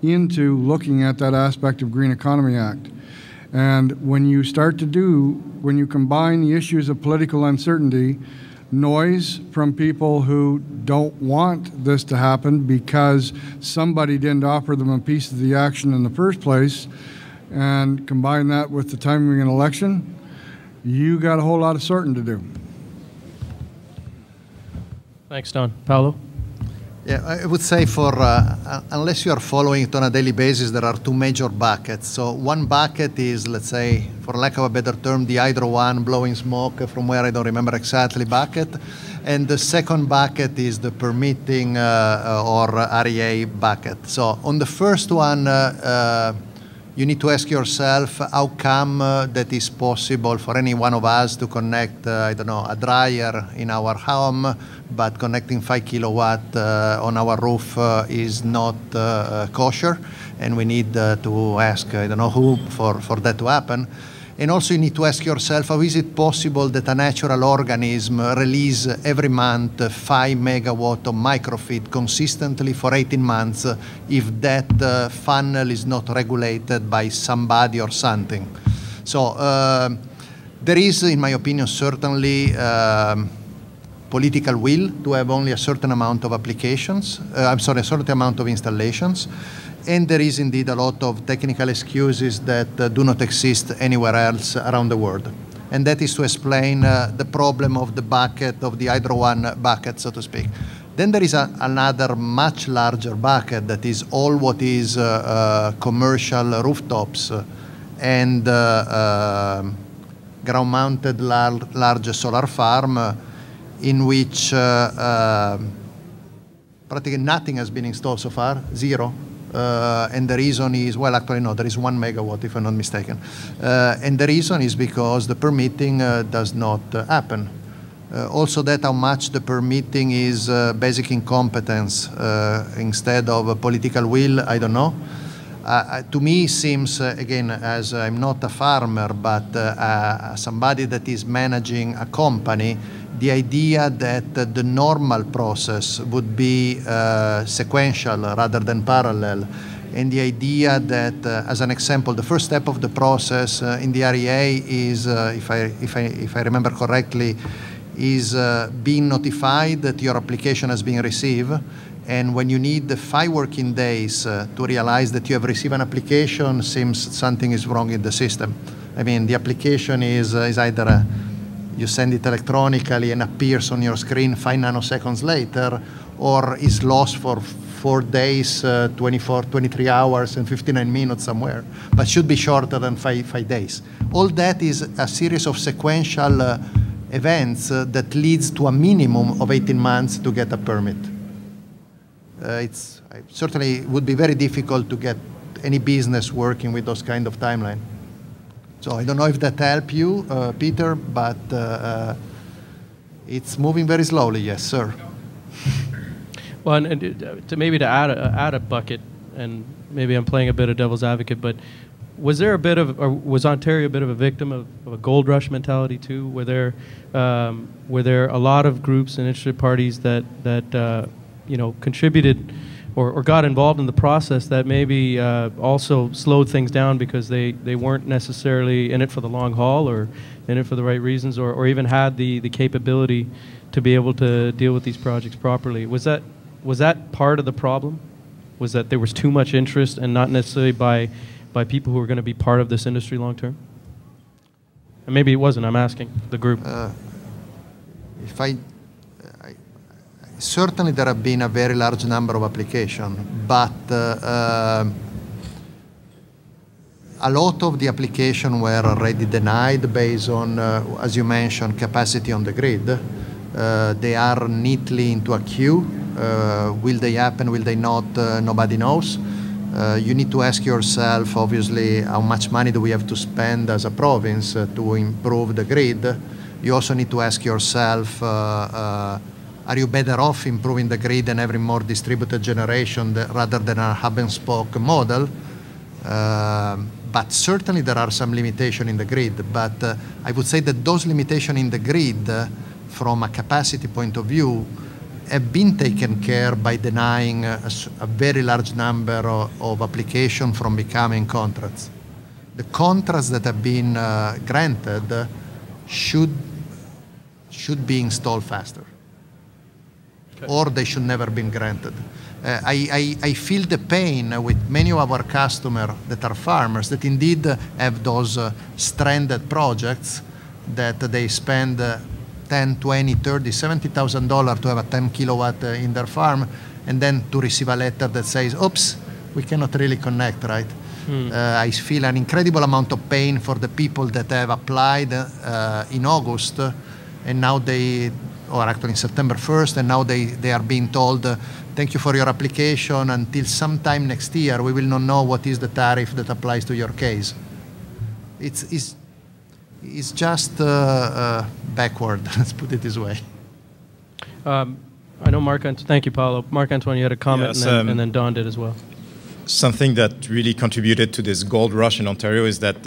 into looking at that aspect of Green Economy Act. And when you when you combine the issues of political uncertainty, noise from people who don't want this to happen because somebody didn't offer them a piece of the action in the first place, and combine that with the timing of an election, you got a whole lot of sorting to do. Thanks, Don. Paulo? Yeah, I would say unless you are following it on a daily basis, there are two major buckets. So one bucket is, let's say, for lack of a better term, the Hydro One blowing smoke from where I don't remember exactly bucket. And the second bucket is the permitting or REA bucket. So on the first one, you need to ask yourself how come that is possible for any one of us to connect, I don't know, a dryer in our home, but connecting 5 kilowatt on our roof is not kosher, and we need to ask, I don't know who, for that to happen. And also you need to ask yourself, how is it possible that a natural organism release every month 5 megawatt of microfeed consistently for 18 months if that funnel is not regulated by somebody or something? So there is, in my opinion, certainly political will to have only a certain amount of applications, a certain amount of installations. And there is indeed a lot of technical excuses that do not exist anywhere else around the world. And that is to explain the problem of the bucket, of the Hydro One bucket, so to speak. Then there is another much larger bucket that is all what is commercial rooftops and ground-mounted large solar farm in which practically nothing has been installed so far, zero. And the reason is, well, actually, no, there is 1 megawatt, if I'm not mistaken. And the reason is because the permitting does not happen. Also that how much the permitting is basic incompetence instead of political will, I don't know. To me, seems, again, as I'm not a farmer, but somebody that is managing a company, the idea that the normal process would be sequential rather than parallel, and the idea that, as an example, the first step of the process in the REA is, if I remember correctly, is being notified that your application has been received. And when you need 5 working days to realize that you have received an application, seems something is wrong in the system. I mean, the application is either you send it electronically and appears on your screen 5 nanoseconds later, or is lost for 4 days, 23 hours and 59 minutes somewhere, but should be shorter than 5 days. All that is a series of sequential events that leads to a minimum of 18 months to get a permit. Certainly would be very difficult to get any business working with those kind of timeline. So I don't know if that helped you, Peter, but it's moving very slowly, yes, sir. Well, and maybe to add a bucket, and maybe I'm playing a bit of devil's advocate, but was there a bit of, or was Ontario a bit of a victim of a gold rush mentality too? Were there a lot of groups and interested parties that contributed or got involved in the process that maybe also slowed things down because they weren't necessarily in it for the long haul or in it for the right reasons, or even had the capability to be able to deal with these projects properly? Was that part of the problem? Was that there was too much interest and not necessarily by people who are going to be part of this industry long term? And maybe it wasn't, I'm asking the group. Certainly there have been a very large number of applications, but a lot of the applications were already denied based on, as you mentioned, capacity on the grid. They are neatly into a queue. Will they happen, will they not? Nobody knows. You need to ask yourself, obviously, how much money do we have to spend as a province to improve the grid. You also need to ask yourself, are you better off improving the grid and having more distributed generation rather than a hub and spoke model? But certainly there are some limitations in the grid. But I would say that those limitations in the grid, from a capacity point of view, have been taken care by denying a very large number of applications from becoming contracts. The contracts that have been granted should be installed faster. Okay. Or they should never been granted. I feel the pain with many of our customers that are farmers that indeed have those stranded projects that they spend $10, $20, $30, $70,000 to have a 10 kilowatt in their farm, and then to receive a letter that says, oops, we cannot really connect, right? I feel an incredible amount of pain for the people that have applied in August, and now or actually in September 1st, and now they are being told, thank you for your application, until sometime next year, we will not know what is the tariff that applies to your case. It's just backward, let's put it this way. I know thank you, Paolo. Marc-Antoine, you had a comment, yes, and then Don did as well. Something that really contributed to this gold rush in Ontario is that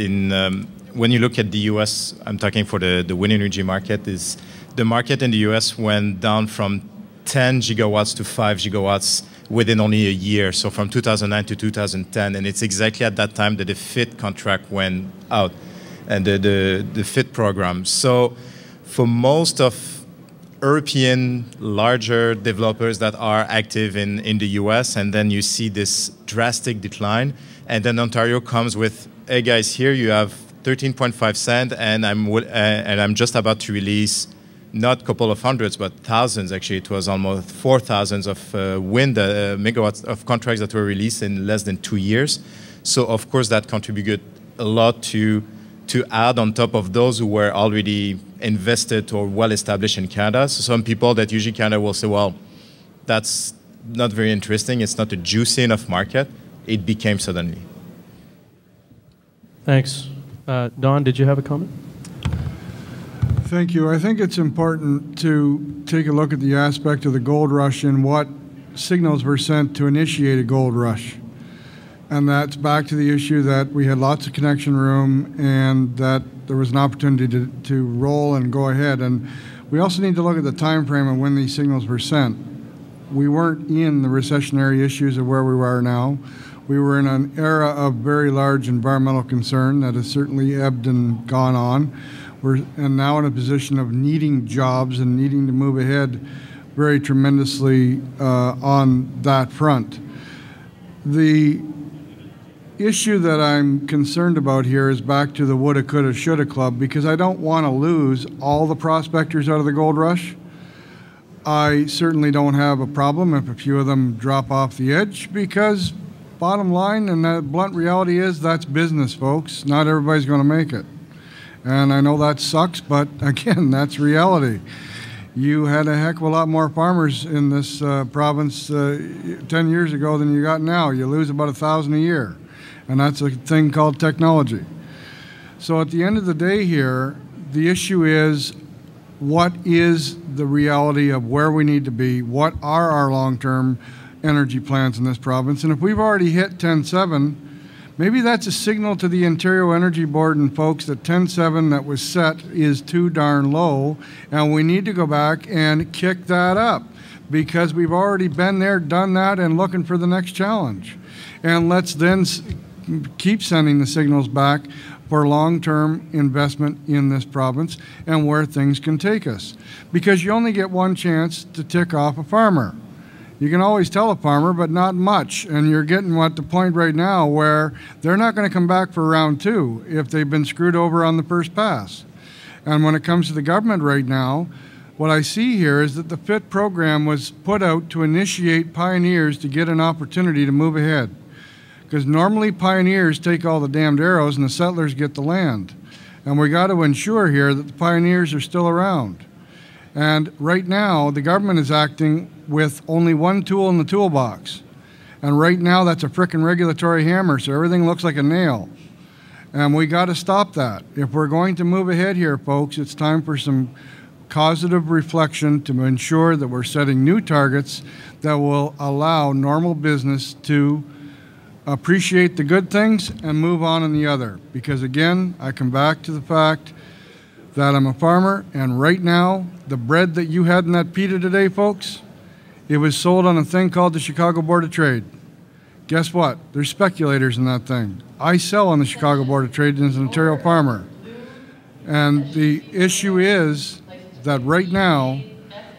when you look at the US, I'm talking for the wind energy market, is the market in the US went down from 10 gigawatts to 5 gigawatts within only a year, so from 2009 to 2010, and it's exactly at that time that the FIT contract went out, and the FIT program. So for most of European larger developers that are active in the US, and then you see this drastic decline, and then Ontario comes with, hey guys, here you have 13.5 cents, and I'm just about to release not a couple of hundreds, but thousands. Actually, it was almost 4,000 of wind megawatts of contracts that were released in less than 2 years. So of course that contributed a lot to add on top of those who were already invested or well established in Canada. So some people that usually Canada will say, well, that's not very interesting. It's not a juicy enough market. It became suddenly. Thanks. Don, did you have a comment? Thank you. I think it's important to take a look at the aspect of the gold rush and what signals were sent to initiate a gold rush. And that's back to the issue that we had lots of connection room and that there was an opportunity to roll and go ahead. And we also need to look at the time frame of when these signals were sent. We weren't in the recessionary issues of where we are now. We were in an era of very large environmental concern that has certainly ebbed and gone on. We're now in a position of needing jobs and needing to move ahead very tremendously on that front. The issue that I'm concerned about here is back to the woulda, coulda, shoulda club, because I don't want to lose all the prospectors out of the gold rush. I certainly don't have a problem if a few of them drop off the edge, because bottom line, and the blunt reality is, that's business, folks. Not everybody's going to make it. And I know that sucks, but again, that's reality. You had a heck of a lot more farmers in this province 10 years ago than you got now. You lose about 1,000 a year, and that's a thing called technology. So at the end of the day here, the issue is, what is the reality of where we need to be? What are our long-term energy plans in this province? And if we've already hit 10.7, maybe that's a signal to the Ontario Energy Board and folks that 10.7 that was set is too darn low, and we need to go back and kick that up, because we've already been there, done that, and looking for the next challenge. And let's then keep sending the signals back for long-term investment in this province and where things can take us. Because you only get one chance to tick off a farmer. You can always tell a farmer, but not much. And you're getting at the point right now where they're not going to come back for round two if they've been screwed over on the first pass. And when it comes to the government right now, what I see here is that the FIT program was put out to initiate pioneers to get an opportunity to move ahead. Because normally pioneers take all the damned arrows and the settlers get the land. And we got to ensure here that the pioneers are still around. And right now, the government is acting with only one tool in the toolbox. And right now, that's a frickin' regulatory hammer, so everything looks like a nail. And we got to stop that. If we're going to move ahead here, folks, it's time for some causative reflection to ensure that we're setting new targets that will allow normal business to appreciate the good things and move on in the other. Because again, I come back to the fact that I'm a farmer, and right now, the bread that you had in that pita today, folks, it was sold on a thing called the Chicago Board of Trade. Guess what? There's speculators in that thing. I sell on the Chicago Board of Trade as an Ontario farmer. And the issue is that right now,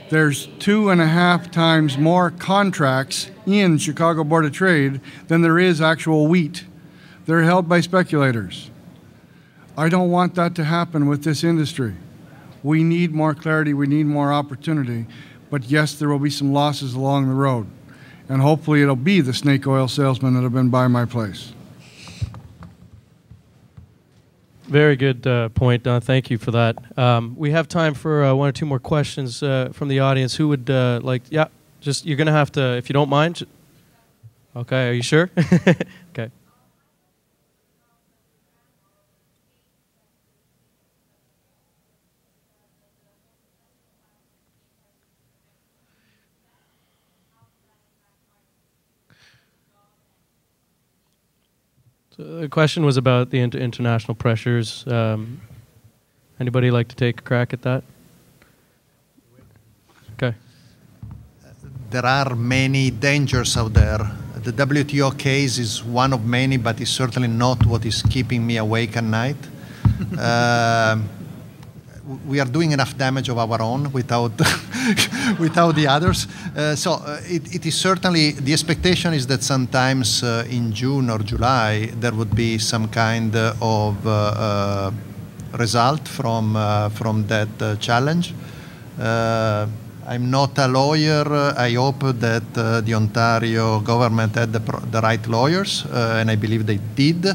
there's 2.5 times more contracts in Chicago Board of Trade than there is actual wheat. They're held by speculators. I don't want that to happen with this industry. We need more clarity, we need more opportunity, but yes, there will be some losses along the road. And hopefully it'll be the snake oil salesmen that have been by my place. Very good point, Don. Thank you for that. We have time for one or two more questions from the audience. Who would like, yeah, just, you're going to have to, if you don't mind. Okay, are you sure? Okay. So the question was about the international pressures. Anybody like to take a crack at that? Okay. There are many dangers out there. The WTO case is one of many, but it's certainly not what is keeping me awake at night. We are doing enough damage of our own without without the others. It is certainly, the expectation is that sometimes in June or July there would be some kind of result from that challenge. I'm not a lawyer. I hope that the Ontario government had the right lawyers, and I believe they did.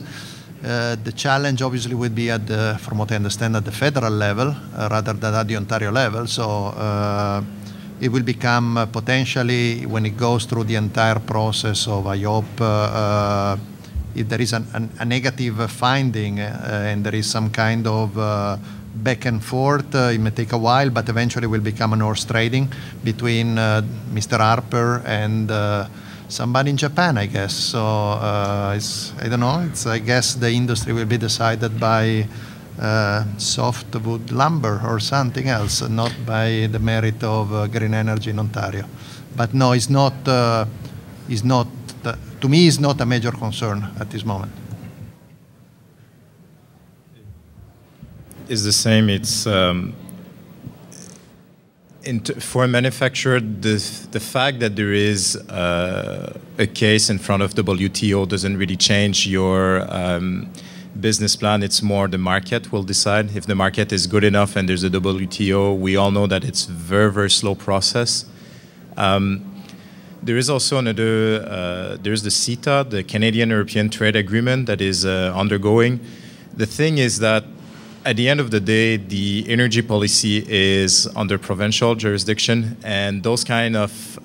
The challenge obviously would be at the, from what I understand, at the federal level rather than at the Ontario level. So it will become potentially, when it goes through the entire process of IOP, if there is a negative finding and there is some kind of back and forth, it may take a while, but eventually will become an horse trading between Mr. Harper and somebody in Japan, I guess. So I don't know. I guess the industry will be decided by softwood lumber or something else, not by the merit of green energy in Ontario. But no, it's not. To me, it's not a major concern at this moment. It's the same. It's for a manufacturer, the fact that there is a case in front of WTO doesn't really change your business plan. It's more the market will decide. If the market is good enough and there's a WTO, we all know that it's very, very slow process. There is also another, there's the CETA, the Canadian-European Trade Agreement that is undergoing. The thing is that at the end of the day, the energy policy is under provincial jurisdiction, and those kind of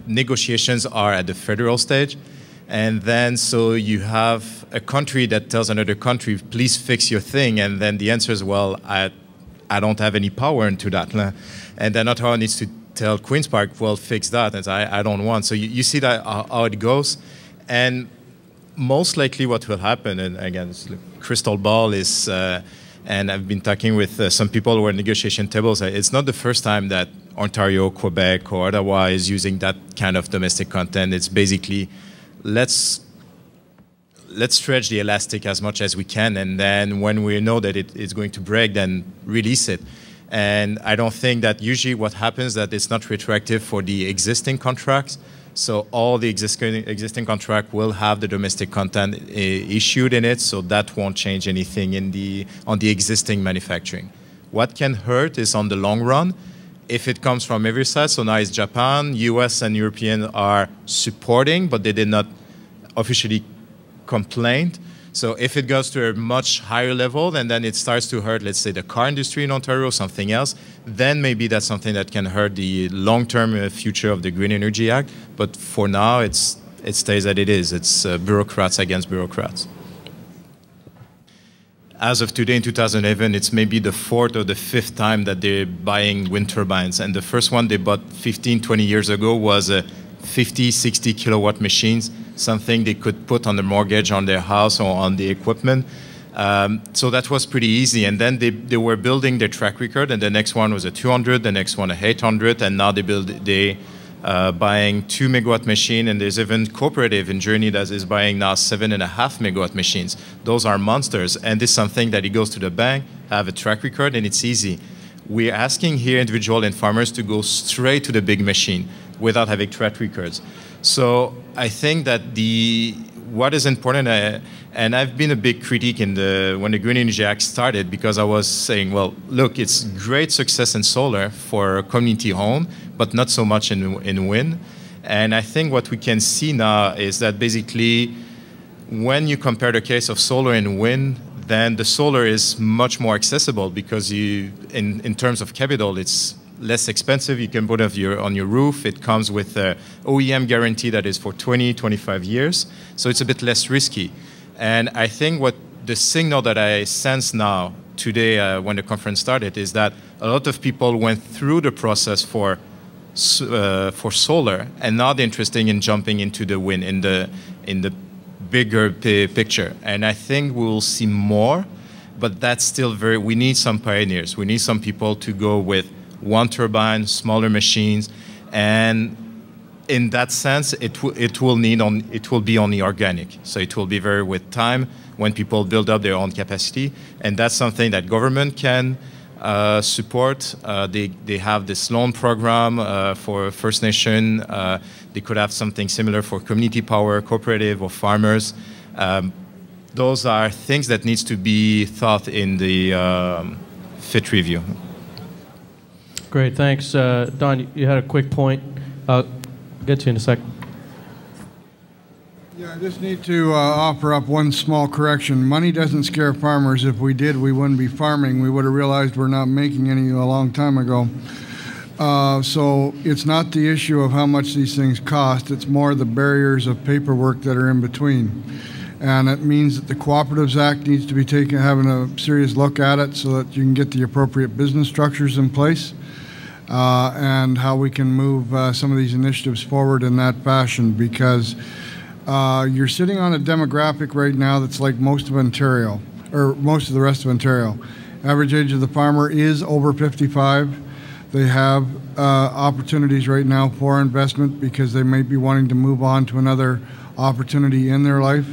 negotiations are at the federal stage. And then so you have a country that tells another country, please fix your thing, and then the answer is, well, I don't have any power into that. And then Ottawa needs to tell Queen's Park, well, fix that, and I don't want. So you see that how it goes. And most likely what will happen, and again, crystal ball is, and I've been talking with some people who are at negotiation tables, it's not the first time that Ontario, Quebec, or Ottawa is using that kind of domestic content. It's basically, let's stretch the elastic as much as we can, and then when we know that it's going to break, then release it. And I don't think that usually what happens that it's not retroactive for the existing contracts. So all the existing contract will have the domestic content issued in it, so that won't change anything on the existing manufacturing. What can hurt is on the long run, if it comes from every side. So now it's Japan, US and European are supporting, but they did not officially complain. So if it goes to a much higher level, and then it starts to hurt, let's say, the car industry in Ontario or something else, then maybe that's something that can hurt the long-term future of the Green Energy Act. But for now, it stays as it is. It's bureaucrats against bureaucrats. As of today, in 2011, it's maybe the 4th or the 5th time that they're buying wind turbines. And the first one they bought 15, 20 years ago was 50, 60 kilowatt machines, something they could put on the mortgage on their house or on the equipment. So that was pretty easy. And then they were building their track record, and the next one was a 200, the next one a 800, and now they buying 2 megawatt machine, and there's even cooperative in Germany that is buying now 7.5 megawatt machines. Those are monsters, and this is something that it goes to the bank, have a track record, and it's easy. We're asking here individual and farmers to go straight to the big machine without having track records. So I think that what is important, and I've been a big critic when the Green Energy Act started, because I was saying, well, look, it's great success in solar for community home, but not so much in wind. And I think what we can see now is that basically when you compare the case of solar and wind, then the solar is much more accessible because in terms of capital, it's less expensive. You can put it on your roof. It comes with an OEM guarantee that is for 20, 25 years. So it's a bit less risky. And I think what the signal that I sense now today when the conference started is that a lot of people went through the process for solar, and now they're interested in jumping into the wind in the bigger picture. And I think we'll see more, but that's still we need some pioneers. We need some people to go with one turbine, smaller machines, and in that sense, it will be only organic. So it will be with time when people build up their own capacity, and that's something that government can support. They have this loan program for First Nation. They could have something similar for community power, cooperative, or farmers. Those are things that needs to be thought in the FIT review. Great, thanks. Don, you had a quick point. I'll get to you in a second. Yeah, I just need to offer up one small correction. Money doesn't scare farmers. If we did, we wouldn't be farming. We would have realized we're not making any a long time ago. So it's not the issue of how much these things cost. It's more the barriers of paperwork that are in between. And it means that the Cooperatives Act needs to be having a serious look at it so that you can get the appropriate business structures in place. and how we can move some of these initiatives forward in that fashion, because you're sitting on a demographic right now that's like most of Ontario, or most of the rest of Ontario. Average age of the farmer is over 55. They have opportunities right now for investment because they may be wanting to move on to another opportunity in their life.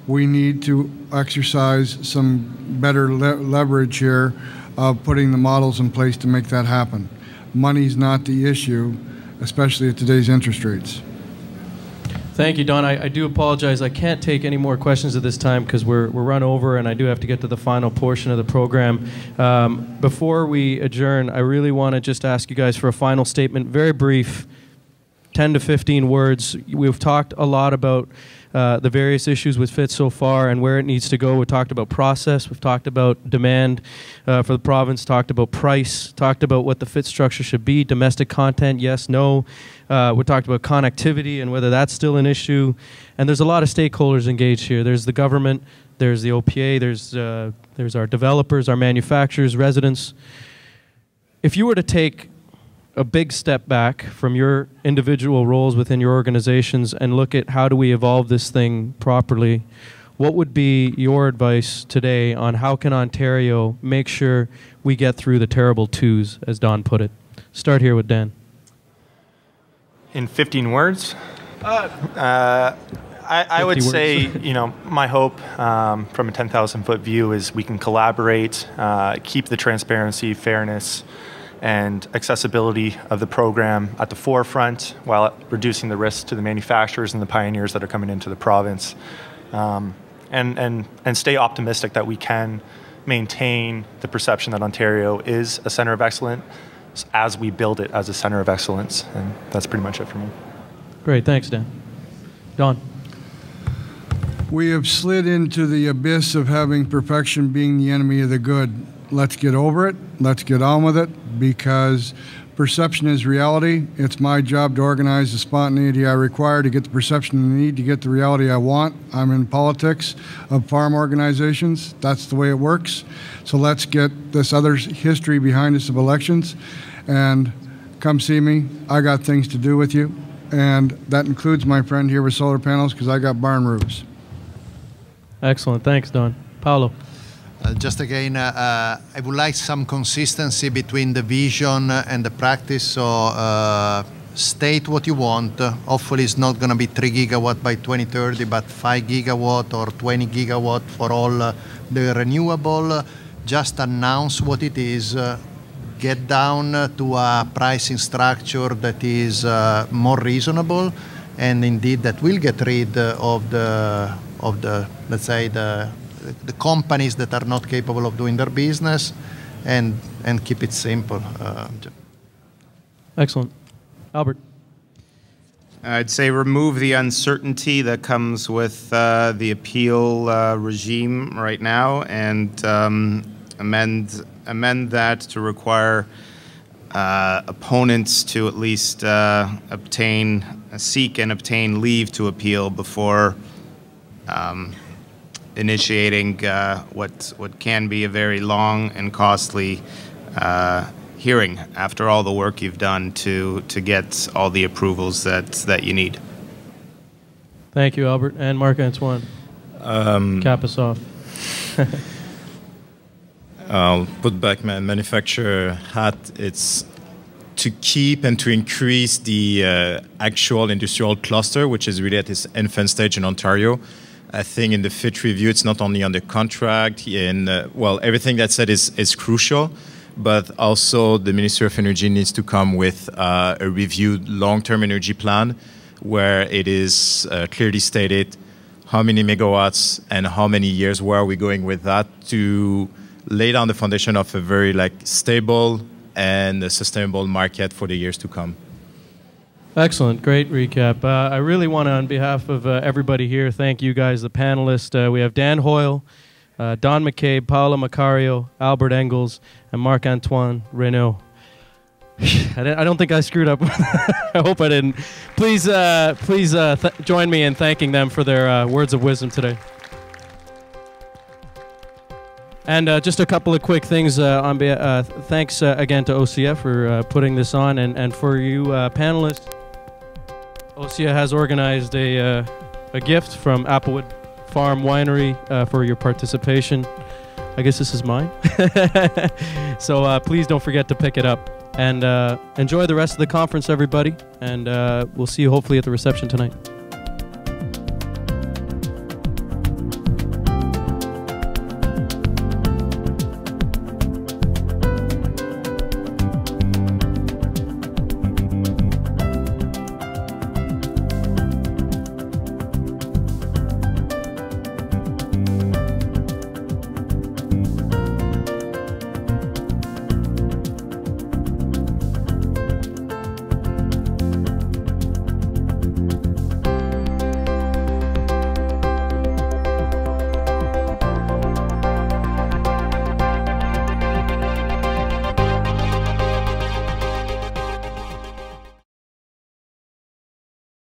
We need to exercise some better leverage here of putting the models in place to make that happen. Money's not the issue, especially at today's interest rates. Thank you, Don. I do apologize. I can't take any more questions at this time because we're run over, and I do have to get to the final portion of the program. Before we adjourn, I really want to just ask you guys for a final statement, very brief, 10 to 15 words. We've talked a lot about the various issues with FIT so far and where it needs to go. We talked about process. We've talked about demand for the province, talked about price, talked about what the FIT structure should be, domestic content, yes, no. We talked about connectivity and whether that's still an issue. And there's a lot of stakeholders engaged here. There's the government, there's the OPA, there's our developers, our manufacturers, residents. If you were to take a big step back from your individual roles within your organizations and look at how do we evolve this thing properly, what would be your advice today on how can Ontario make sure we get through the terrible twos, as Don put it? Start here with Dan. In 15 words? I would say, my hope from a 10,000-foot view is we can collaborate, keep the transparency, fairness, and accessibility of the program at the forefront while reducing the risk to the manufacturers and the pioneers that are coming into the province. And stay optimistic that we can maintain the perception that Ontario is a center of excellence as we build it as a center of excellence. And that's pretty much it for me. Great, thanks, Dan. Don. We have slid into the abyss of having perfection being the enemy of the good. Let's get over it. Let's get on with it, because perception is reality. It's my job to organize the spontaneity I require to get the perception I need to get the reality I want. I'm in politics of farm organizations. That's the way it works. So let's get this other history behind us of elections, and come see me. I got things to do with you, and that includes my friend here with solar panels, because I got barn roofs. Excellent. Thanks, Don. Paolo. Just again, I would like some consistency between the vision and the practice. So state what you want. Hopefully it's not going to be 3 gigawatt by 2030, but 5 gigawatt or 20 gigawatt for all the renewable. Just announce what it is. Get down to a pricing structure that is more reasonable, and indeed that will get rid of the let's say the companies that are not capable of doing their business, and keep it simple. Excellent. Albert. I'd say remove the uncertainty that comes with the appeal regime right now, and amend that to require opponents to at least seek and obtain leave to appeal before initiating what can be a very long and costly hearing after all the work you've done to get all the approvals that you need. Thank you, Albert. And Marc-Antoine. Cap us off. I'll put back my manufacturer hat. It's to keep and to increase the actual industrial cluster, which is really at its infant stage in Ontario. I think in the FIT review, it's not only on the contract, well, everything that said is crucial, but also the Ministry of Energy needs to come with a reviewed long-term energy plan where it is clearly stated how many megawatts and how many years, where are we going with that, to lay down the foundation of a very stable and a sustainable market for the years to come. Excellent. Great recap. I really want to, on behalf of everybody here, thank you guys, the panelists. We have Dan Hoyle, Don McCabe, Paolo Macario, Albert Engels, and Marc-Antoine Renaud. I don't think I screwed up. I hope I didn't. Please join me in thanking them for their words of wisdom today. And just a couple of quick things. Thanks again to OSEA for putting this on, and for you panelists. OSEA has organized a gift from Applewood Farm Winery for your participation. I guess this is mine. So please don't forget to pick it up. And enjoy the rest of the conference, everybody. And we'll see you hopefully at the reception tonight.